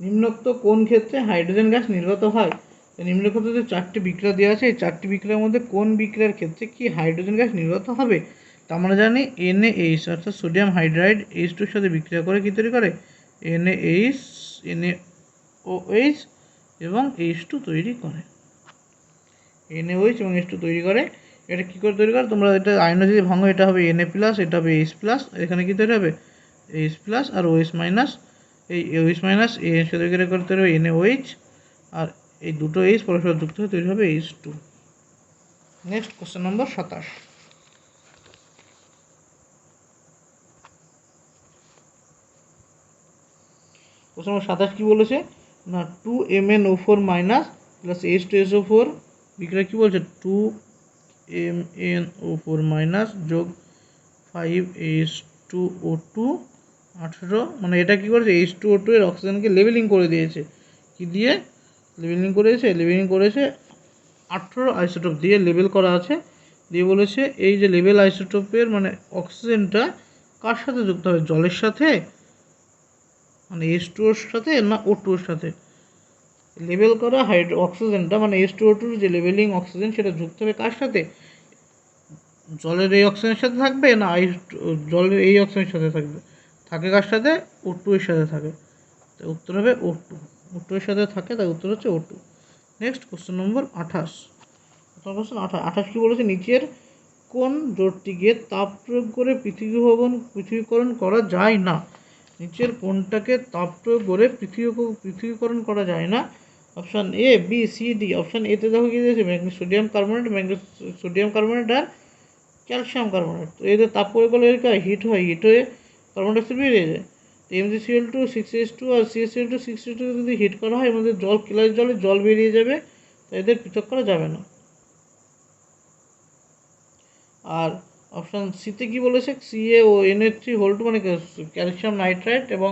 নিম্নোক্ত কোন ক্ষেত্রে হাইড্রোজেন গ্যাস নির্গত হয়। নিম্নলিখিত যে 4টি বিক্রিয়া দেওয়া আছে এই 4টি বিক্রিয়ার মধ্যে কোন বিক্রিয়ার ক্ষেত্রে কি হাইড্রোজেন গ্যাস নির্গত হবে। তা আমরা জানি NaH অর্থাৎ সোডিয়াম হাইড্রাইড H2 এর সাথে বিক্রিয়া করে কী তৈরি করে NaH, NaOH এবং H2 তৈরি করে, NaOH এবং H2 তৈরি করে। এটা কী করে তৈরি করে, তোমরা এটা আয়নে যদি ভাঙো এটা হবে Na+, এটা হবে H+, এখানে কী তৈরি হবে H+, আর OH-, এই OH- এর সাথে বিক্রিয়া করে তৈরি হবে NaOH, আর এই দুটো H পরস্পর যুক্ত হয়ে তৈরি হবে H2। নেক্সট কোশ্চেন নম্বর 27, কোশ্চেন নম্বর 27 কী বলেছে না 2MnO4 মাইনাস প্লাস H2SO4 বিক্রিয়া কী বলছে 2MnO4 মাইনাস যোগ 5H2O2 18, মানে এটা কী করেছে H2O2 এর অক্সিজেনকে লেভেলিং করে দিয়েছে, কি দিয়ে লেভেলিং করেছে 18 আইসোটোপ দিয়ে লেবেল করা আছে, দিয়ে বলেছে এই যে লেবেল আইসোটোপের মানে অক্সিজেনটা কার সাথে যুক্ত হবে, জলের সাথে মানে H2ওর সাথে না O2 এর সাথে। লেবেল করা অক্সিজেনটা মানে H2O2 যে লেবেলিং অক্সিজেন সেটা যুক্ত হবে কার সাথে, জলের এই অক্সিজেনের সাথে থাকবে না জলের এই অক্সিজেনের সাথে থাকে কার সাথে O2 এর সাথে থাকে, তাই উত্তর হবে O2 এর সাথে থাকে, তাই উত্তর হচ্ছে O2। নেক্সট কোশ্চেন নম্বর 28 কী বলেছে নিচের কোন জোটটিকে তাপ প্রয়োগ করে পৃথিবীকরণ করা যায় না, নিচের কোনটাকে তাপ প্রয়োগ করে পৃথিবীকরণ করা যায় না, option A B C D. Option এতে দেখো কি দিয়েছে সোডিয়াম কার্বনেট আর ক্যালসিয়াম কার্বনেট। তো এদের তাপ প্রয়োগ করলে হিট হয়ে কার্বন ডাইঅক্সাইড বেরিয়ে যায়। তো MgCl2 6H2 আর CaCl2 6H2 যদি হিট করা হয় এর মধ্যে জল বেরিয়ে যাবে, তো এদের পৃথক করা যাবে না। আর অপশান সিতে কী বলেছে CaONH3 মানে ক্যালসিয়াম নাইট্রেট এবং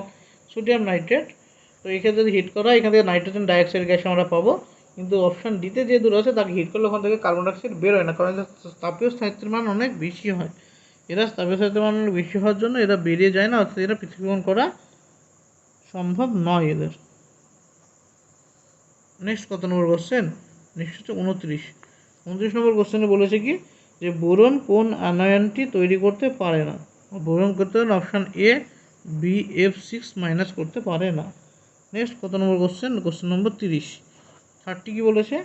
সোডিয়াম নাইট্রেট। তো এখানে যদি হিট করা হয় এখান থেকে নাইট্রোজেন ডাইঅক্সাইড গ্যাস আমরা পাবো, কিন্তু অপশান ডিতে যে দূর আছে তাকে হিট করলে ওখান থেকে কার্বন ডাইঅক্সাইড বেরোয় না, কারণ তাপীয় স্থায়িত্বের মান অনেক বেশি হয়। তাপীয় স্থায়িত্বের মান অনেক বেশি হওয়ার জন্য এরা বেরিয়ে যায় না, অর্থাৎ এরা পৃথিবীকরণ করা সম্ভব নয় এদের। নেক্সট কত নম্বর কোশ্চেন, নেক্সট হচ্ছে 29 নম্বর কোশ্চেনে বলেছে কি যে বোরন কোন আয়নটি তৈরি করতে পারে না, বোরন করতে পারে না, অপশান এ BF6 মাইনাস করতে পারে না। নেক্সট কত নম্বর কোশ্চেন নম্বর 30 কি বলেছে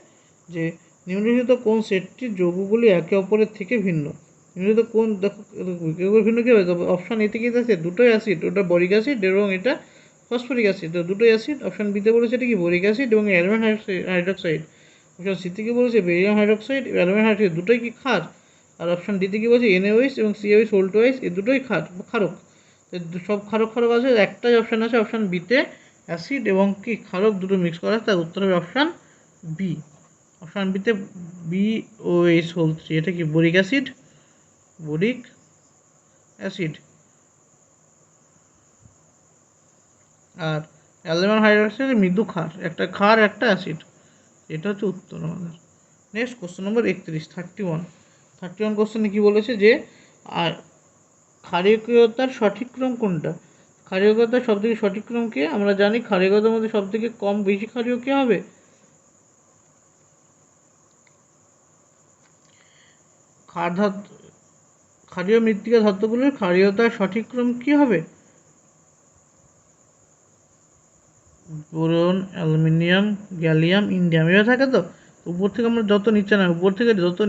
যে নিম্নলিখিত কোন সেটটির যৌগগুলি একে অপরের থেকে ভিন্ন, নিম্নলিখিত কোন দেখো ভিন্ন কী হবে, অপশান এতে কী আছে দুটোই অ্যাসিড, ওটা বরিক অ্যাসিড এবং এটা ফসফরিক অ্যাসিড, তো দুটোই অ্যাসিড। অপশান বিতে বলেছে এটা কি বরিক অ্যাসিড এবং অ্যালুমিনিয়াম হাইড্রক্সাইড। অপশান সিতে কি বলেছে বেরিয়াম হাইড্রক্সাইড অ্যালুমিনিয়াম হাইড্রক্সাইড দুটোই কি ক্ষার। আর অপশান ডিতে কি বলছে NaOH এবং CaOH OH এই দুটোই ক্ষারক। সব ক্ষারক আছে, একটাই অপশান আছে অপশান বিতে অ্যাসিড এবং কি ক্ষারক দুটো মিক্স করা, তার উত্তর হবে অপশান বি। অপশান বিতে BOH3 এটা কি বরিক অ্যাসিড আর অ্যালুমিনিয়াম হাইড্রক্সাইড মৃদু ক্ষার, একটা ক্ষার একটা অ্যাসিড, এটা হচ্ছে উত্তর আমাদের। নেক্সট কোশ্চেন নম্বর 31 কোশ্চেনে কী বলেছে যে ক্ষারকীয়তার সঠিক ক্রম কোনটা, ক্ষারকীয়তার সবথেকে সঠিক ক্রম কে আমরা জানি, ক্ষারকীয়তার মধ্যে সবথেকে বেশি ক্ষারীয় কে হবে, ক্ষারীয় মৃত্তিকা ধাতুগুলির ক্ষারীয়তার সঠিক ক্রম কী হবে, বোরন অ্যালুমিনিয়াম গ্যালিয়াম ইন্ডিয়াম এভাবে থাকে। তো উপর থেকে আমরা যত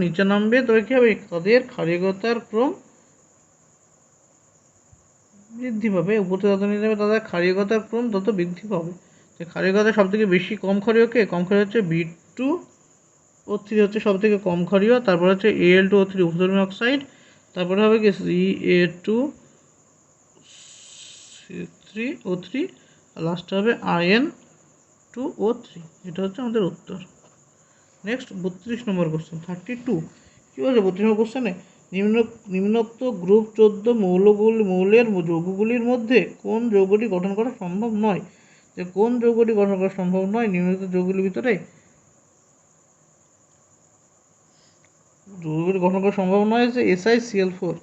নিচে নামবে তবে কী হবে তাদের ক্ষারীয়তার ক্রম বৃদ্ধি পাবে, উপর থেকে যত নিচে যাবে তাদের ক্ষারীয়তার ক্রম তত বৃদ্ধি পাবে। তো ক্ষারীয়তা সবথেকে বেশি কম ক্ষারীয় হচ্ছে B2O3 হচ্ছে সবথেকে কম ক্ষারীয়, তারপর হচ্ছে Al2O3 উপধর্মী অক্সাইড, তারপরে হবে কি Ca2CO3 আর লাস্টে হবে In2O3, এটা হচ্ছে আমাদের উত্তর। নেক্সট 32 নম্বর কোশ্চেন 32 কী বলছে 32 নম্বর কোশ্চেনে নিম্নোক্ত গ্রুপ 14 মৌলের যৌগগুলির মধ্যে কোন যৌগটি গঠন করা সম্ভব নয়, যে কোন যৌগটি গঠন করা সম্ভব নয় নিম্নলিখিত যৌগগুলির ভিতরে যৌগটি গঠন করা সম্ভব নয় যে SiCl4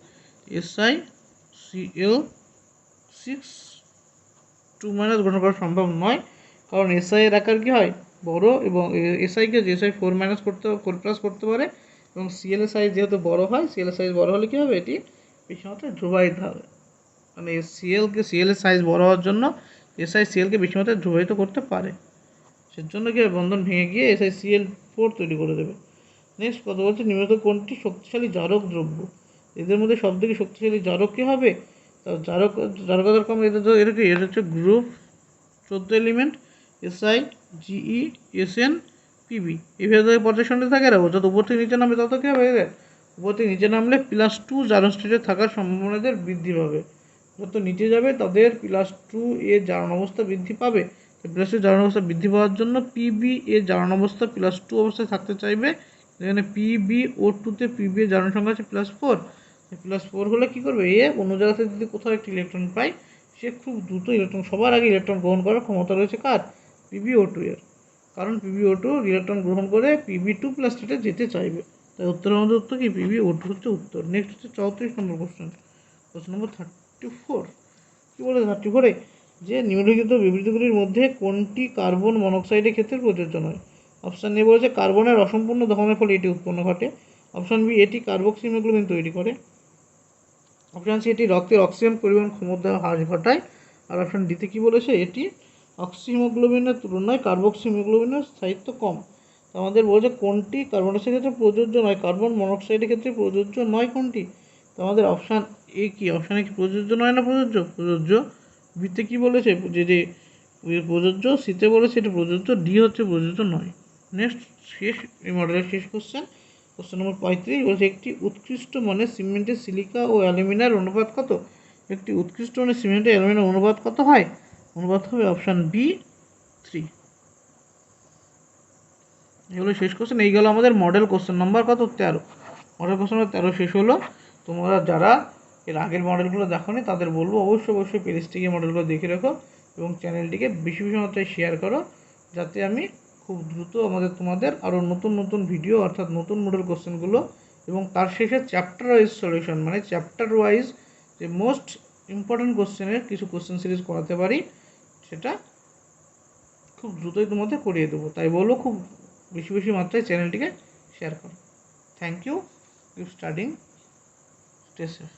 SiCl6 গঠন করা সম্ভব নয়, কারণ SI এর আকার কী হয় বড় এবং SIকে SI4 করতে পারে এবং Cl এর সাইজ যেহেতু বড় হয়, Cl এর সাইজ বড় হলে কী হবে এটি বেশি মাত্রায় ধ্রুবায়িত হবে, মানে Cl এর সাইজ বড় হওয়ার জন্য SiClকে বেশি মাত্রায় ধ্রুবায়িত করতে পারে, সেজন্য কি বন্ধন ভেঙে গিয়ে SiCl4 তৈরি করে দেবে। নেক্সট কত বলছে নিম্নলিখিত কোনটি শক্তিশালী জারক দ্রব্য, এদের মধ্যে সবথেকে শক্তিশালী জারক কী হবে, জারকতার ক্রম এটা হচ্ছে গ্রুপ 14 এলিমেন্ট SiGeSnPb, এইভাবে পর্যায় সারণী থাকে, যত উপর থেকে নিচে নামবে তত কী হবে উপর থেকে নিচে নামলে +2 জারণ স্টেটে থাকার সম্ভাবনাদের বৃদ্ধি পাবে, যত নিচে যাবে তাদের +2 এর জারণ অবস্থা বৃদ্ধি পাবে। +2 জারণ অবস্থা বৃদ্ধি পাওয়ার জন্য পিবি এর জারণ অবস্থা +2 অবস্থায় থাকতে চাইবে। এখানে PbO2-তে পিবি এর জারণ সংখ্যা আছে +4। +4 হলে কী করবে, এ অন্য জায়গা থেকে যদি কোথাও একটি ইলেকট্রন পায়, সে খুব দ্রুত ইলেকট্রন, সবার আগে ইলেকট্রন গ্রহণ করার ক্ষমতা রয়েছে কার, PbO2 এর। কারণ PbO2 ইলেকট্রন গ্রহণ করে Pb2+ স্টেটে যেতে চাইবে। তাই উত্তরের মধ্যে উত্তর কি, PbO2 হচ্ছে উত্তর। নেক্সট হচ্ছে 34 নম্বর কোশ্চেন, কোশ্চেন নম্বর 34। কী বলে 34-এ, যে নিম্নলিখিত বিবৃতিগুলির মধ্যে কোনটি কার্বন মনোক্সাইডের ক্ষেত্রে প্রযোজ্য নয়? অপশান এ বলেছে কার্বনের অসম্পূর্ণ দহনের ফলে এটি উৎপন্ন ঘটে। অপশান বি, এটি কার্বক্সি হিমোগ্লোবিন তৈরি করে। অপশান সি, এটি রক্তের অক্সিজেন পরিবহন ক্ষমতা হ্রাস ঘটায়। আর অপশান ডিতে কী বলেছে, এটি অক্সি হিমোগ্লোবিনের তুলনায় কার্বক্সি হিমোগ্লোবিনের স্থায়িত্ব কম। তো আমাদের বলেছে কোনটি কার্বন ডাইঅক্সাইডের ক্ষেত্রে প্রযোজ্য নয়, কার্বন মনোক্সাইডের ক্ষেত্রে প্রযোজ্য নয় কোনটি? তো আমাদের অপশান এ কি, অপশানে কি প্রযোজ্য নয় না প্রযোজ্য? প্রযোজ্য। বিতে কী বলেছে, যে প্রযোজ্য। সিতে বলেছে এটি প্রযোজ্য। ডি হচ্ছে প্রযোজ্য নয়। নেক্সট শেষ, এই মডেলের শেষ কোশ্চেন, কোশ্চেন নম্বর 35 বলছে একটি উৎকৃষ্ট মানের সিমেন্টের সিলিকা ও অ্যালুমিনিয়ার অনুপাত কত? একটি উৎকৃষ্ট মানের সিমেন্টের অ্যালুমিনিয়ার অনুপাত কত হয়? অনুপাত হবে অপশান বি 3। এগুলো শেষ কোশ্চেন। এই গেল আমাদের মডেল কোশ্চেন নাম্বার কত, 13। মডেল কোশ্চেন নাম্বার 13 শেষ হলো। তোমরা যারা এর আগের মডেলগুলো দেখোনি তাদের বলবো অবশ্যই প্লেলিস্টে গিয়ে মডেলগুলো দেখে রেখো এবং চ্যানেলটিকে বেশি মাত্রায় শেয়ার করো, যাতে আমি খুব দ্রুত তোমাদের আরও নতুন ভিডিও, অর্থাৎ নতুন মডেল কোশ্চেনগুলো এবং তার শেষে চ্যাপ্টার ওয়াইজ সলিউশন, মানে চ্যাপ্টার ওয়াইজ যে মোস্ট ইম্পর্টেন্ট কোশ্চেনের কিছু কোশ্চেন সিরিজ করাতে পারি, সেটা খুব দ্রুতই তোমাদের করিয়ে দেবো। তাই বলবো খুব বেশি মাত্রায় চ্যানেলটিকে শেয়ার করো। Thank you. Keep studying, stay safe.